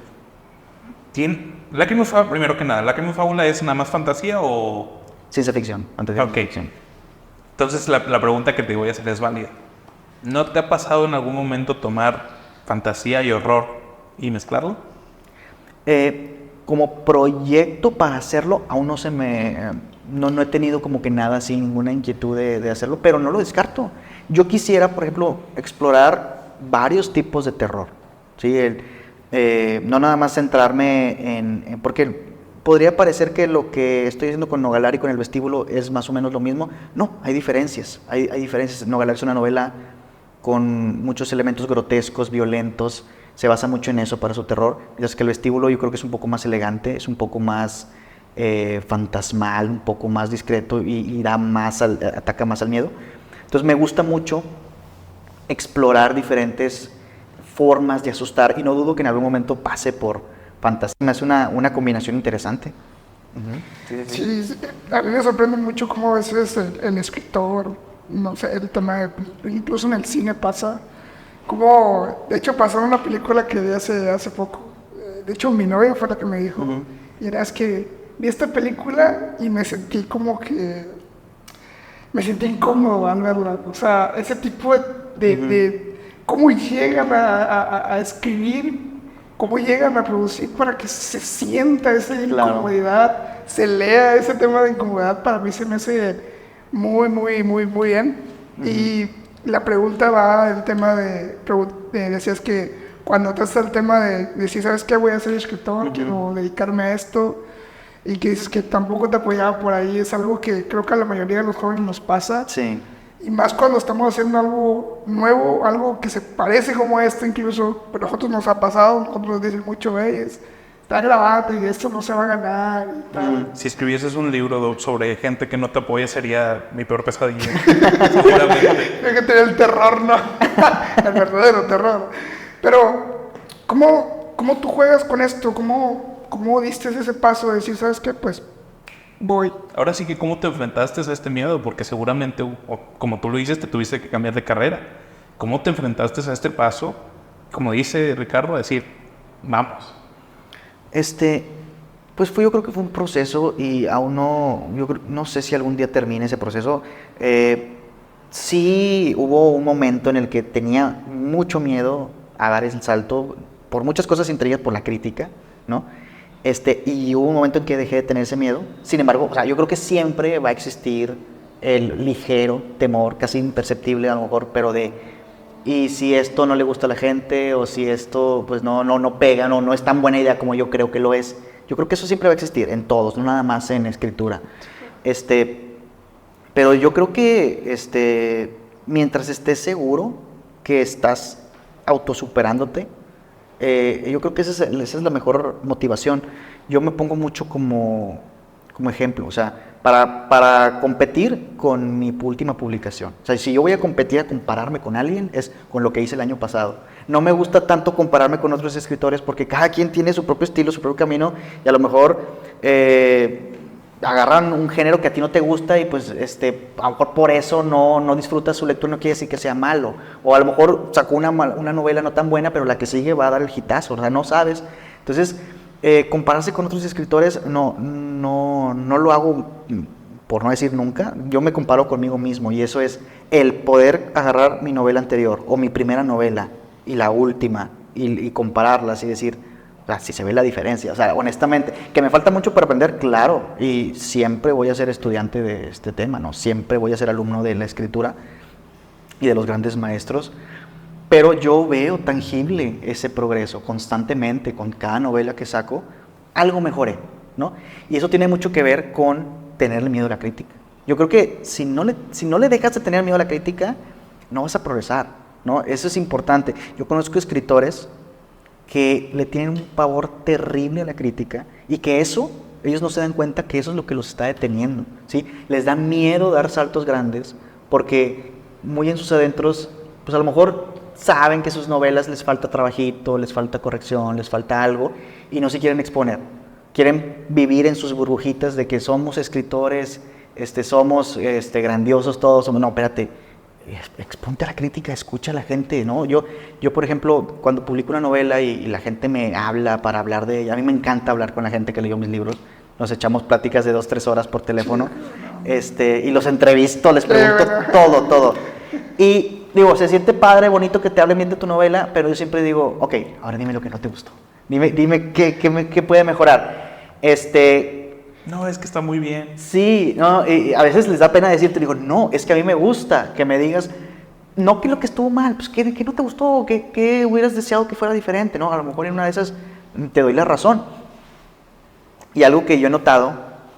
Lágrimas y Fábula, primero que nada, ¿Lágrimas y Fábula es nada más fantasía o...? Ciencia ficción. Ok. Entonces la pregunta que te voy a hacer es válida. ¿No te ha pasado en algún momento tomar fantasía y horror y mezclarlo? Como proyecto para hacerlo, aún no se me... No he tenido como que nada así, ninguna inquietud de hacerlo, pero no lo descarto. Yo quisiera, por ejemplo, explorar varios tipos de terror, ¿sí? No nada más centrarme en... Porque podría parecer que lo que estoy haciendo con Nogalar y con El Vestíbulo es más o menos lo mismo. No, hay diferencias. Hay diferencias. Nogalar es una novela con muchos elementos grotescos, violentos. Se basa mucho en eso para su terror. Mientras que El Vestíbulo yo creo que es un poco más elegante, es un poco más fantasmal, un poco más discreto y ataca más al miedo. Entonces me gusta mucho explorar diferentes formas de asustar y no dudo que en algún momento pase por fantasía. Es una combinación interesante. Sí, a mí me sorprende mucho cómo a veces el escritor, no sé, el tema incluso en el cine pasa, como, de hecho pasó una película que vi hace poco, de hecho mi novia fue la que me dijo, y era es que vi esta película y me sentí como que, me sentí incómodo al verla, o sea, ese tipo de cómo llegan a escribir, cómo llegan a producir para que se sienta esa incomodidad, se lea ese tema de incomodidad, para mí se me hace muy bien. Y la pregunta va el tema decías que cuando te haces el tema de decir, ¿sabes qué? Voy a ser escritor, quiero dedicarme a esto, y que dices que tampoco te apoyaba por ahí, es algo que creo que a la mayoría de los jóvenes nos pasa. Sí. Y más cuando estamos haciendo algo nuevo, algo que se parece como esto incluso, pero a nosotros nos ha pasado, nosotros nos dicen mucho, está grabado y esto no se va a ganar y tal. Si escribieses un libro sobre gente que no te apoya, sería mi peor pesadilla. Seguramente. Hay que tener el terror, ¿no? El verdadero terror. Pero, ¿cómo tú juegas con esto? ¿Cómo diste ese paso de decir, ¿sabes qué? Pues voy. Ahora sí que, ¿cómo te enfrentaste a este miedo? Porque seguramente, como tú lo dices, te tuviste que cambiar de carrera. ¿Cómo te enfrentaste a este paso? Como dice Ricardo, a decir, vamos. Pues yo creo que fue un proceso y aún no sé si algún día termine ese proceso. Sí hubo un momento en el que tenía mucho miedo a dar el salto, por muchas cosas, entre ellas por la crítica, ¿no? Y hubo un momento en que dejé de tener ese miedo. Sin embargo, o sea, yo creo que siempre va a existir el ligero temor, casi imperceptible a lo mejor, pero y si esto no le gusta a la gente, o si esto pues no pega, no es tan buena idea como yo creo que lo es. Yo creo que eso siempre va a existir en todos, no nada más en escritura. Pero yo creo que mientras estés seguro que estás autosuperándote, yo creo que esa es la mejor motivación. Yo me pongo mucho como ejemplo, o sea, para competir con mi última publicación. O sea, si yo voy a competir, a compararme con alguien, es con lo que hice el año pasado. No me gusta tanto compararme con otros escritores porque cada quien tiene su propio estilo, su propio camino, y a lo mejor agarran un género que a ti no te gusta y pues a lo mejor por eso no disfrutas su lectura, no quiere decir que sea malo. O a lo mejor sacó una novela no tan buena, pero la que sigue va a dar el hitazo, o sea, no sabes. Entonces, compararse con otros escritores no lo hago, por no decir nunca. Yo me comparo conmigo mismo, y eso es el poder agarrar mi novela anterior o mi primera novela y la última y compararlas y decir, o sea, si se ve la diferencia. O sea, honestamente, que me falta mucho para aprender, claro, y siempre voy a ser estudiante de este tema, ¿no? Siempre voy a ser alumno de la escritura y de los grandes maestros. Pero yo veo tangible ese progreso constantemente, con cada novela que saco, algo mejoré, ¿no? Y eso tiene mucho que ver con tenerle miedo a la crítica. Yo creo que si no le dejas de tener miedo a la crítica, no vas a progresar, ¿no? Eso es importante. Yo conozco escritores que le tienen un pavor terrible a la crítica y que ellos no se dan cuenta que eso es lo que los está deteniendo, ¿sí? Les da miedo dar saltos grandes porque muy en sus adentros, pues a lo mejor saben que sus novelas les falta trabajito, les falta corrección, les falta algo, y no se quieren exponer. Quieren vivir en sus burbujitas de que somos escritores, somos grandiosos todos. No, espérate, exponte a la crítica, escucha a la gente, ¿no? Yo por ejemplo, cuando publico una novela y la gente me habla para hablar de ella, a mí me encanta hablar con la gente que leyó mis libros. Nos echamos pláticas de 2-3 horas por teléfono, y los entrevisto, les pregunto todo. Y digo, se siente padre, bonito que te hablen bien de tu novela, pero yo siempre digo, ok, ahora dime lo que no te gustó. Dime qué puede mejorar. No, es que está muy bien. Sí, no, y a veces les da pena decirte, digo, no, es que a mí me gusta que me digas, no que lo que estuvo mal, pues que no te gustó, que hubieras deseado que fuera diferente, ¿no? A lo mejor en una de esas te doy la razón. Y algo que yo he notado,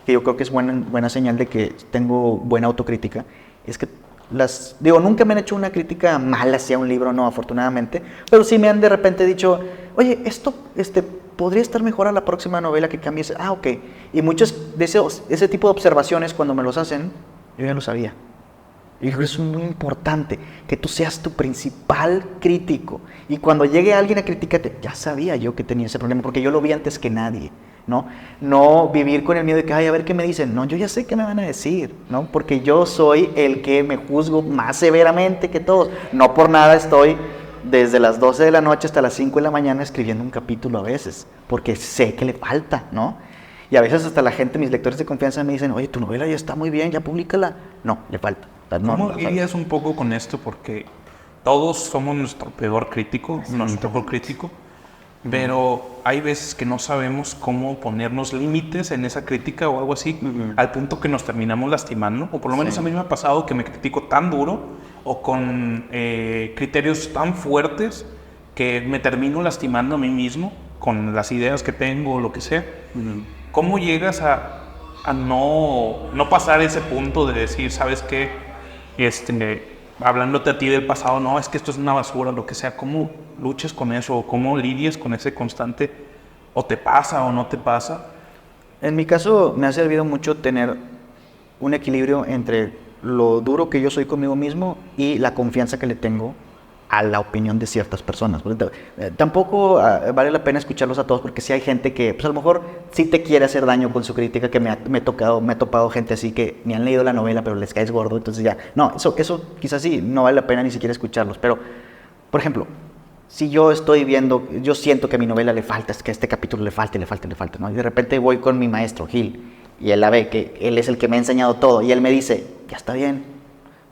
que yo creo que es buena señal de que tengo buena autocrítica, es que nunca me han hecho una crítica mala hacia un libro, no, afortunadamente, pero sí me han de repente dicho, oye, esto podría estar mejor a la próxima novela que cambies. Ah, ok. Y muchos de ese tipo de observaciones, cuando me los hacen, yo ya lo sabía. Y creo que es muy importante que tú seas tu principal crítico. Y cuando llegue alguien a criticarte, ya sabía yo que tenía ese problema, porque yo lo vi antes que nadie, ¿no? No vivir con el miedo de que, ay, a ver qué me dicen. No, yo ya sé qué me van a decir, ¿no? Porque yo soy el que me juzgo más severamente que todos. No por nada estoy desde las 12 de la noche hasta las 5 de la mañana escribiendo un capítulo a veces, porque sé que le falta, ¿no? Y a veces hasta la gente, mis lectores de confianza me dicen, oye, tu novela ya está muy bien, ya públicala. No, le falta. ¿Cómo irías un poco con esto? Porque todos somos nuestro peor crítico, nuestro peor crítico, pero hay veces que no sabemos cómo ponernos límites en esa crítica o algo así, al punto que nos terminamos lastimando, o por lo menos a mí me ha pasado que me critico tan duro o con criterios tan fuertes que me termino lastimando a mí mismo con las ideas que tengo o lo que sea. ¿Cómo llegas a no pasar ese punto de decir, ¿sabes qué? Hablándote a ti del pasado, no, es que esto es una basura, lo que sea. ¿Cómo luchas con eso? ¿O cómo lidias con ese constante? ¿O te pasa o no te pasa? En mi caso me ha servido mucho tener un equilibrio entre lo duro que yo soy conmigo mismo y la confianza que le tengo a la opinión de ciertas personas. Tampoco vale la pena escucharlos a todos, porque sí hay gente que pues a lo mejor sí te quiere hacer daño con su crítica, que me he topado gente así que ni han leído la novela pero les caes gordo, entonces ya, no, eso quizás sí, no vale la pena ni siquiera escucharlos. Pero, por ejemplo, si yo siento que a mi novela le falta, es que a este capítulo le falta, ¿no? Y de repente voy con mi maestro, Gil, y él la ve, que él es el que me ha enseñado todo, y él me dice, ya está bien,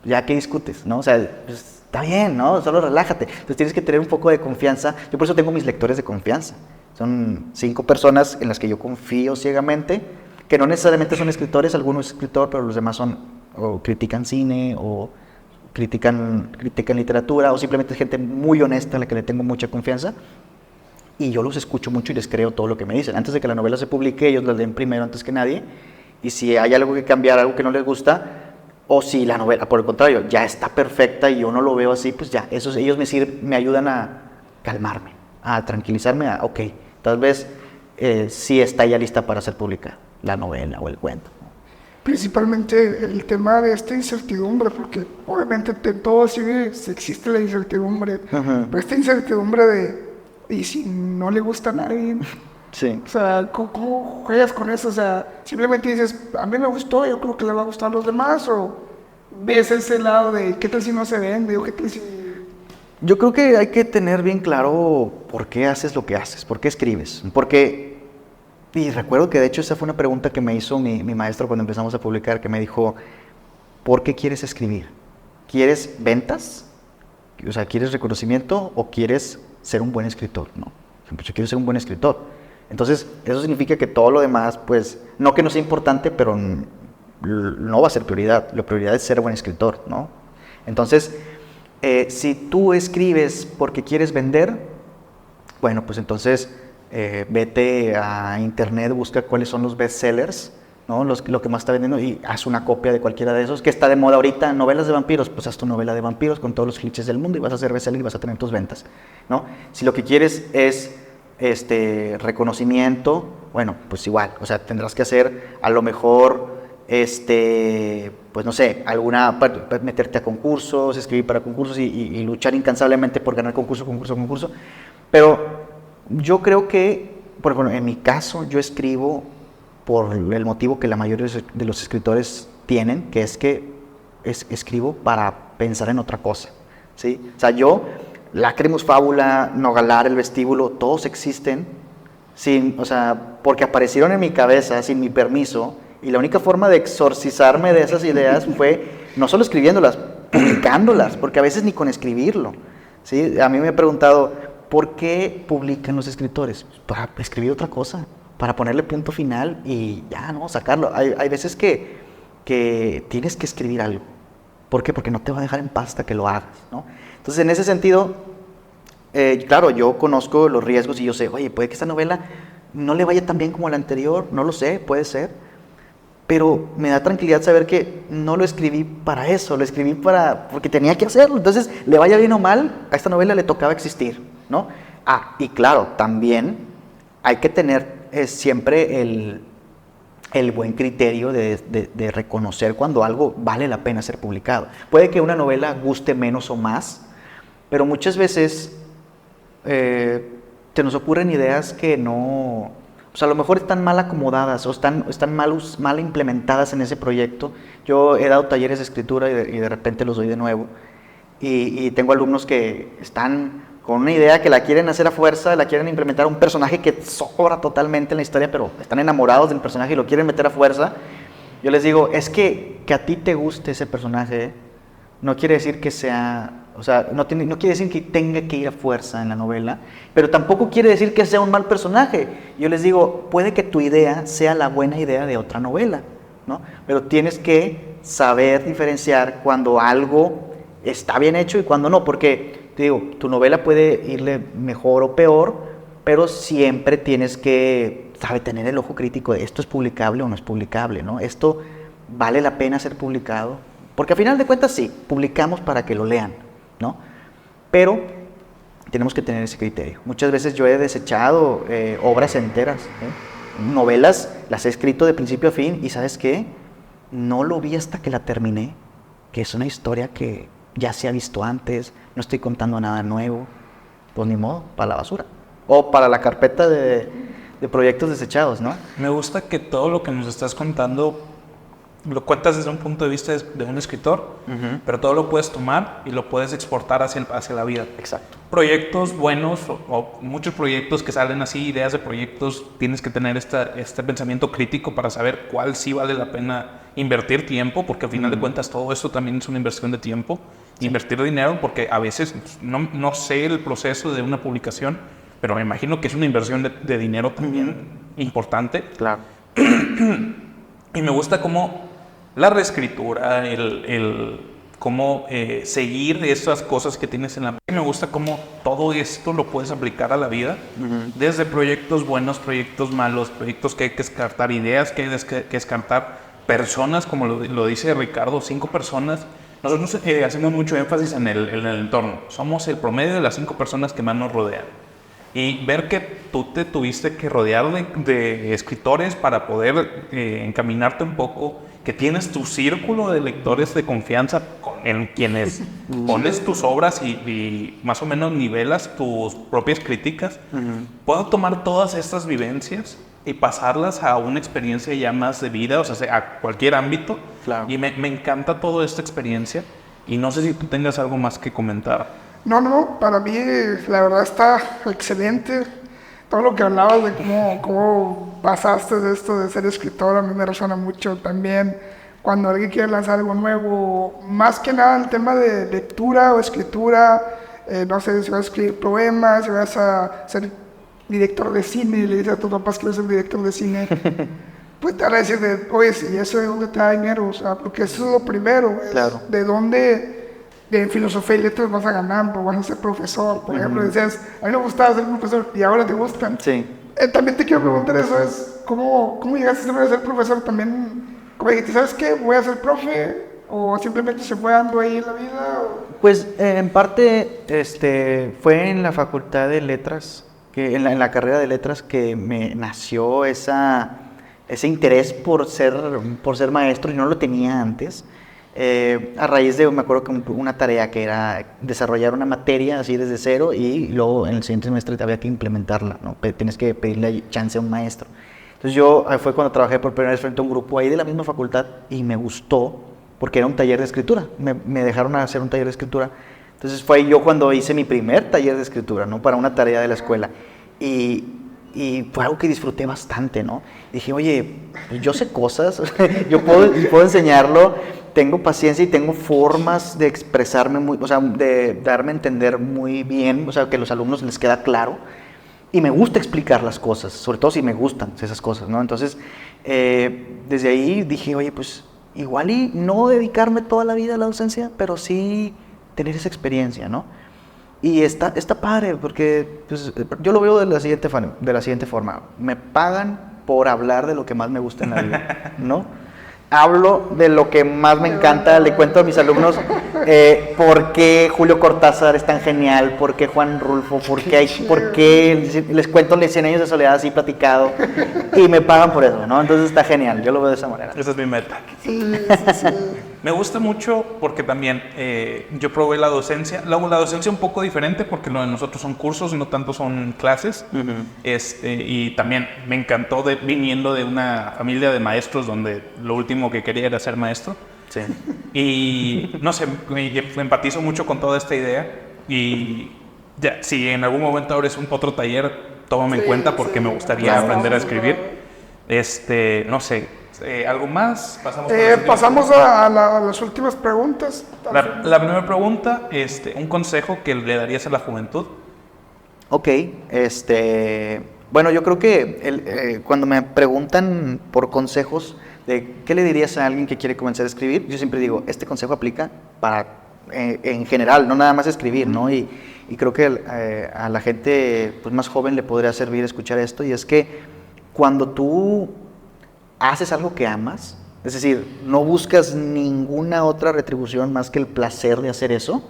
ya que discutes, ¿no? O sea, pues, está bien, ¿no? Solo relájate. Entonces tienes que tener un poco de confianza. Yo por eso tengo mis lectores de confianza. Son 5 personas en las que yo confío ciegamente, que no necesariamente son escritores, algunos es escritor, pero los demás o critican cine, o critican literatura, o simplemente gente muy honesta a la que le tengo mucha confianza. Y yo los escucho mucho y les creo todo lo que me dicen. Antes de que la novela se publique, ellos la leen primero antes que nadie. Y si hay algo que cambiar, algo que no les gusta, O si la novela, por el contrario, ya está perfecta y yo no lo veo así, pues ya, ellos me ayudan a calmarme, a tranquilizarme, ok, tal vez sí está ya lista para ser publicada, la novela o el cuento. Principalmente el tema de esta incertidumbre, porque obviamente en todo sigue, existe la incertidumbre, pero esta incertidumbre de, ¿y si no le gusta a nadie? Sí. O sea, ¿cómo juegas con eso? O sea, simplemente dices, a mí me gustó, yo creo que le va a gustar a los demás, o ves ese lado de, ¿qué tal si no se vende? O ¿qué tal si...? Yo creo que hay que tener bien claro por qué haces lo que haces, por qué escribes, porque... Y recuerdo que de hecho esa fue una pregunta que me hizo mi maestro cuando empezamos a publicar, que me dijo, ¿por qué quieres escribir? ¿Quieres ventas? O sea, ¿quieres reconocimiento o quieres ser un buen escritor? No, pues yo quiero ser un buen escritor. Entonces, eso significa que todo lo demás, pues, no que no sea importante, pero no va a ser prioridad. La prioridad es ser buen escritor, ¿no? Entonces, si tú escribes porque quieres vender, bueno, pues entonces... vete a internet, busca cuáles son los bestsellers, ¿no? Lo que más está vendiendo y haz una copia de cualquiera de esos. Que está de moda ahorita, novelas de vampiros, pues haz tu novela de vampiros con todos los clichés del mundo y vas a hacer bestseller y vas a tener tus ventas, ¿no? Si lo que quieres es reconocimiento, bueno, pues igual, o sea, tendrás que hacer a lo mejor, pues no sé, meterte a concursos, escribir para concursos y luchar incansablemente por ganar concurso, pero... Yo creo que, por ejemplo, en mi caso, yo escribo por el motivo que la mayoría de los escritores tienen, que es que escribo para pensar en otra cosa, ¿sí? O sea, Lacrimus, Fábula, Nogalar, El Vestíbulo, todos existen, porque aparecieron en mi cabeza sin mi permiso, y la única forma de exorcizarme de esas ideas fue no solo escribiéndolas, publicándolas, porque a veces ni con escribirlo, ¿sí? A mí me he preguntado... ¿Por qué publican los escritores? Para escribir otra cosa, para ponerle punto final y ya, ¿no? Sacarlo. Hay veces que tienes que escribir algo. ¿Por qué? Porque no te va a dejar en paz hasta que lo hagas, ¿no? Entonces, en ese sentido, claro, yo conozco los riesgos y yo sé, oye, puede que esta novela no le vaya tan bien como la anterior, no lo sé, puede ser. Pero me da tranquilidad saber que no lo escribí para eso, lo escribí porque tenía que hacerlo. Entonces, le vaya bien o mal, a esta novela le tocaba existir, ¿no? Y claro, también hay que tener siempre el buen criterio de reconocer cuando algo vale la pena ser publicado. Puede que una novela guste menos o más, pero muchas veces te nos ocurren ideas que no... O sea, a lo mejor están mal acomodadas o están mal implementadas en ese proyecto. Yo he dado talleres de escritura y de repente los doy de nuevo. Y tengo alumnos que están con una idea que la quieren hacer a fuerza, la quieren implementar un personaje que sobra totalmente en la historia, pero están enamorados del personaje y lo quieren meter a fuerza. Yo les digo, es que a ti te guste ese personaje, no quiere decir que sea... O sea, no quiere decir que tenga que ir a fuerza en la novela, pero tampoco quiere decir que sea un mal personaje. Yo les digo, puede que tu idea sea la buena idea de otra novela, ¿no? Pero tienes que saber diferenciar cuando algo está bien hecho y cuando no, porque, te digo, tu novela puede irle mejor o peor, pero siempre tienes que, tener el ojo crítico de esto es publicable o no es publicable, ¿no? Esto vale la pena ser publicado, porque a final de cuentas sí, publicamos para que lo lean, ¿no? Pero tenemos que tener ese criterio. Muchas veces yo he desechado obras enteras, novelas, las he escrito de principio a fin y ¿sabes qué? No lo vi hasta que la terminé, que es una historia que ya se ha visto antes, no estoy contando nada nuevo, pues ni modo, para la basura o para la carpeta de proyectos desechados, ¿no? Me gusta que todo lo que nos estás contando lo cuentas desde un punto de vista de un escritor, pero todo lo puedes tomar y lo puedes exportar hacia la vida. Exacto. Proyectos buenos o muchos proyectos que salen así, ideas de proyectos, tienes que tener este pensamiento crítico para saber cuál sí vale la pena invertir tiempo, porque al final de cuentas todo esto también es una inversión de tiempo, invertir dinero, porque a veces no sé el proceso de una publicación, pero me imagino que es una inversión de dinero también importante. Claro. Y me gusta cómo la reescritura, cómo seguir esas cosas que tienes en la mente. Me gusta cómo todo esto lo puedes aplicar a la vida, desde proyectos buenos, proyectos malos, proyectos que hay que descartar, ideas que hay que descartar, personas, como lo dice Ricardo, 5 personas. Nosotros hacemos mucho énfasis en el entorno. Somos el promedio de las 5 personas que más nos rodean. Y ver que tú te tuviste que rodear de escritores para poder encaminarte un poco, que tienes tu círculo de lectores de confianza en quienes pones tus obras y más o menos nivelas tus propias críticas. Puedo tomar todas estas vivencias y pasarlas a una experiencia ya más de vida, o sea, a cualquier ámbito. Claro. Y me encanta toda esta experiencia y no sé si tú tengas algo más que comentar. No, para mí la verdad está excelente. Todo lo que hablabas de cómo pasaste de esto de ser escritor, a mí me resuena mucho también. Cuando alguien quiere lanzar algo nuevo, más que nada el tema de lectura o escritura, no sé si vas a escribir poemas, si vas a ser director de cine, y le dices a tus papás que eres el director de cine, pues te van a decir, oye, ¿y eso de dónde te da dinero? O sea, porque eso es lo primero, Claro. ¿de dónde de filosofía y letras vas a ganar? Pues vas a ser profesor, por ejemplo, decías, a mí no me gustaba ser profesor y ahora te gustan. Sí. También te quiero preguntar eso, ¿cómo llegaste a ser profesor? También, como dijiste, ¿sabes qué? ¿Voy a ser profe? ¿O simplemente se fue dando ahí en la vida? Pues en parte fue en la facultad de letras, en la carrera de letras, que me nació ese interés por ser maestro, y no lo tenía antes. A raíz de, me acuerdo que una tarea que era desarrollar una materia así desde cero, y luego en el siguiente semestre había que implementarla, ¿no? Tienes que pedirle chance a un maestro. Entonces fue cuando trabajé por primera vez frente a un grupo ahí de la misma facultad, y me gustó porque era un taller de escritura, me dejaron hacer un taller de escritura. Entonces fue yo cuando hice mi primer taller de escritura, ¿no? Para una tarea de la escuela, y fue algo que disfruté bastante, ¿no? Dije, oye, pues yo sé cosas, yo puedo enseñarlo, tengo paciencia y tengo formas de expresarme o sea, de darme a entender muy bien, o sea, que a los alumnos les queda claro, y me gusta explicar las cosas, sobre todo si me gustan esas cosas, ¿no? Entonces, desde ahí dije, oye, pues igual y no dedicarme toda la vida a la docencia, pero sí tener esa experiencia, ¿no? Y está padre, porque pues, yo lo veo de la siguiente forma. Me pagan por hablar de lo que más me gusta en la vida, ¿no? Hablo de lo que más me encanta, le cuento a mis alumnos por qué Julio Cortázar es tan genial, por qué Juan Rulfo, por qué les cuento los 100 años de soledad así platicado, y me pagan por eso, ¿no? Entonces está genial, yo lo veo de esa manera. Esa es mi meta. Sí. Me gusta mucho porque también yo probé la docencia. La docencia un poco diferente porque lo de nosotros son cursos, no tanto son clases. Y también me encantó viniendo de una familia de maestros donde lo último que quería era ser maestro. Sí. Y no sé, me empatizo mucho con toda esta idea. Y ya, si en algún momento abres otro taller, tómame en cuenta porque me gustaría aprender a escribir. No sé. ¿Algo más? Pasamos a las últimas preguntas. La primera pregunta, un consejo que le darías a la juventud. Ok, bueno, yo creo que cuando me preguntan por consejos de qué le dirías a alguien que quiere comenzar a escribir, yo siempre digo, este consejo aplica para en general, no nada más escribir, ¿no? Y creo que a la gente pues, más joven le podría servir escuchar esto, y es que cuando tú haces algo que amas, es decir, no buscas ninguna otra retribución más que el placer de hacer eso,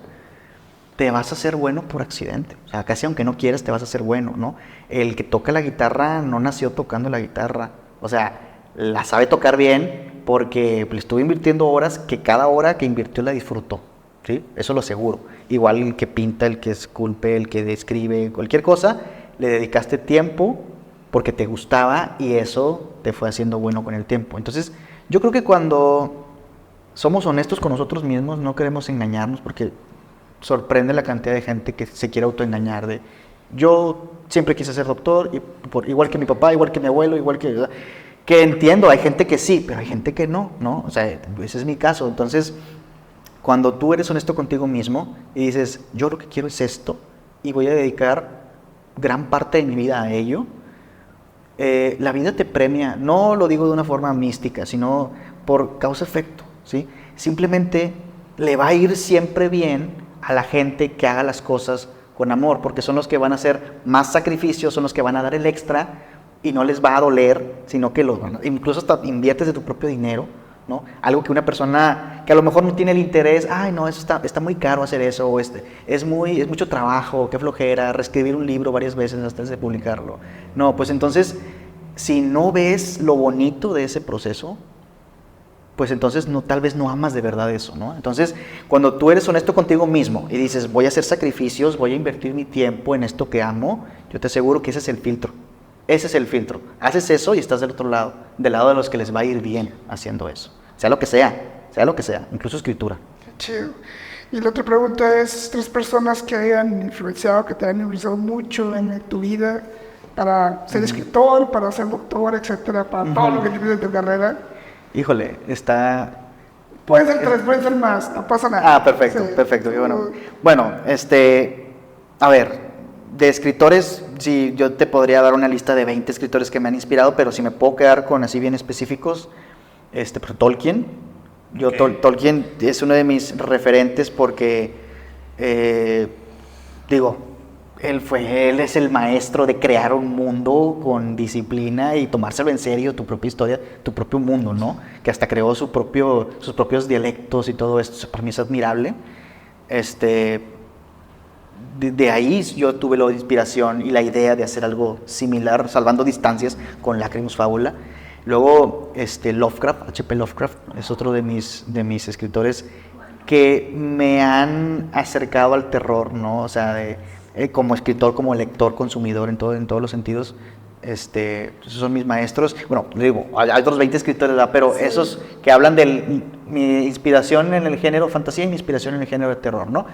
te vas a hacer bueno por accidente. O sea, casi aunque no quieras, te vas a hacer bueno, ¿no? El que toca la guitarra no nació tocando la guitarra. O sea, la sabe tocar bien porque le estuvo invirtiendo horas que cada hora que invirtió la disfrutó, ¿sí? Eso lo aseguro. Igual el que pinta, el que esculpe, el que escribe, cualquier cosa, le dedicaste tiempo porque te gustaba y eso te fue haciendo bueno con el tiempo. Entonces, yo creo que cuando somos honestos con nosotros mismos, no queremos engañarnos, porque sorprende la cantidad de gente que se quiere autoengañar de yo siempre quise ser doctor, igual que mi papá, igual que mi abuelo, igual que entiendo, hay gente que sí, pero hay gente que no, ¿no? O sea, ese es mi caso. Entonces, cuando tú eres honesto contigo mismo y dices, yo lo que quiero es esto y voy a dedicar gran parte de mi vida a ello, la vida te premia. No lo digo de una forma mística, sino por causa-efecto, ¿sí? Simplemente le va a ir siempre bien a la gente que haga las cosas con amor, porque son los que van a hacer más sacrificios, son los que van a dar el extra y no les va a doler, sino que incluso hasta inviertes de tu propio dinero ¿no? Algo que una persona que a lo mejor no tiene el interés, ay, no, eso está muy caro hacer eso, o es mucho trabajo, qué flojera, reescribir un libro varias veces antes de publicarlo. No, pues entonces, si no ves lo bonito de ese proceso, pues entonces tal vez no amas de verdad eso, ¿no? Entonces, cuando tú eres honesto contigo mismo y dices, voy a hacer sacrificios, voy a invertir mi tiempo en esto que amo, yo te aseguro que ese es el filtro. Ese es el filtro. Haces eso y estás del otro lado, del lado de los que les va a ir bien haciendo eso. Sea lo que sea, incluso escritura. Qué chido. Y la otra pregunta es, 3 personas que te hayan influenciado mucho en tu vida para ser escritor, para ser doctor, etcétera, para todo lo que tienes de tu carrera. Híjole, está... Pueden ser 3, pueden ser más, no pasa nada. Ah, perfecto, Sí. perfecto. Bueno, a ver, de escritores, sí, yo te podría dar una lista de 20 escritores que me han inspirado, pero si me puedo quedar con así bien específicos, por Tolkien. Tolkien es uno de mis referentes porque, él es el maestro de crear un mundo con disciplina y tomárselo en serio, tu propia historia, tu propio mundo, ¿no? Que hasta creó sus propios dialectos y todo esto, para mí es admirable. De ahí yo tuve la inspiración y la idea de hacer algo similar, salvando distancias, con Lacrimus Fábula. Luego, Lovecraft, H.P. Lovecraft, es otro de mis escritores que me han acercado al terror, ¿no? O sea, como escritor, como lector, consumidor, en todos los sentidos. Esos son mis maestros. Bueno, le digo, hay otros 20 escritores, ¿verdad? Pero sí, esos que hablan de mi inspiración en el género fantasía y mi inspiración en el género de terror, ¿no?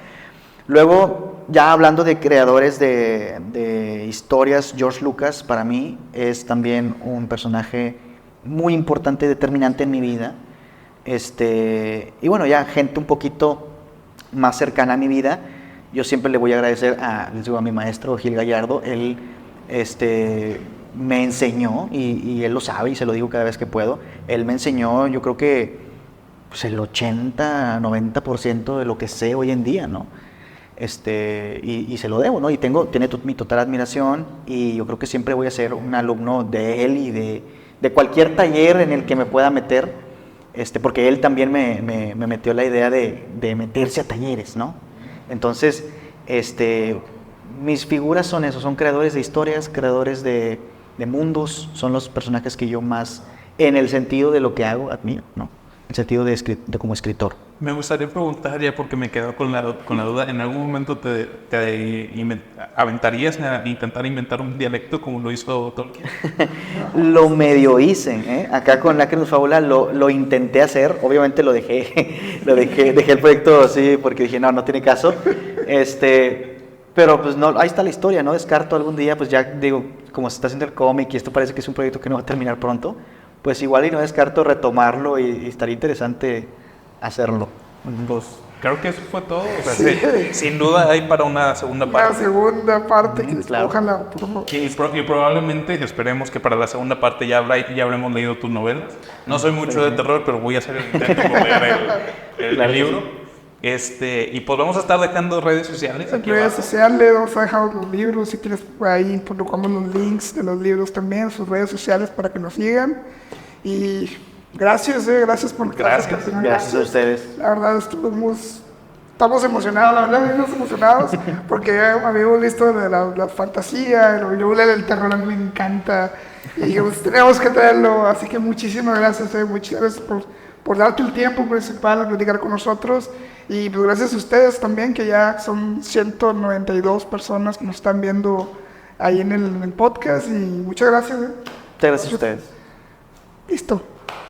Luego, ya hablando de creadores de historias, George Lucas para mí es también un personaje muy importante, determinante en mi vida. Y bueno, ya gente un poquito más cercana a mi vida, yo siempre le voy a agradecer a mi maestro Gil Gallardo. Él me enseñó, y él lo sabe y se lo digo cada vez que puedo, él me enseñó, yo creo que pues el 80-90% de lo que sé hoy en día, ¿no? Y se lo debo, ¿no? Y tiene mi total admiración, y yo creo que siempre voy a ser un alumno de él y de cualquier taller en el que me pueda meter, porque él también me metió la idea de meterse a talleres, ¿no? Entonces, mis figuras son esos, son creadores de historias, creadores de mundos, son los personajes que yo más, en el sentido de lo que hago, admiro, ¿no? En el sentido de como escritor. Me gustaría preguntar, ya porque me quedo con la duda, ¿en algún momento te aventarías a intentar inventar un dialecto como lo hizo Tolkien? Lo medio hice, ¿eh? Acá con Lacrimus Fábula lo intenté hacer, obviamente dejé el proyecto así porque dije, no tiene caso, pero pues no, ahí está la historia, no descarto algún día, pues ya digo, como se está haciendo el cómic y esto parece que es un proyecto que no va a terminar pronto, pues igual y no descarto retomarlo y estaría interesante hacerlo. Pues creo que eso fue todo. O sea, sí, sin duda hay para una segunda parte. La segunda parte, claro. Ojalá. Y probablemente esperemos que para la segunda parte ya habremos leído tus novelas. No soy mucho de terror, pero voy a hacer el intento por leer el libro. Y pues vamos a estar dejando redes sociales. En redes sociales vamos a dejar los libros, si quieres por ahí colocamos los links de los libros también, sus redes sociales para que nos sigan. Y gracias por Gracias a ustedes. La verdad estamos emocionados, la verdad estamos emocionados porque habíamos visto la fantasía, el terror, a mí me encanta y pues, tenemos que traerlo, así que muchísimas gracias por darte el tiempo principal a platicar con nosotros, y pues gracias a ustedes también, que ya son 192 personas que nos están viendo ahí en el podcast, y muchas gracias. Muchas gracias a ustedes. Listo.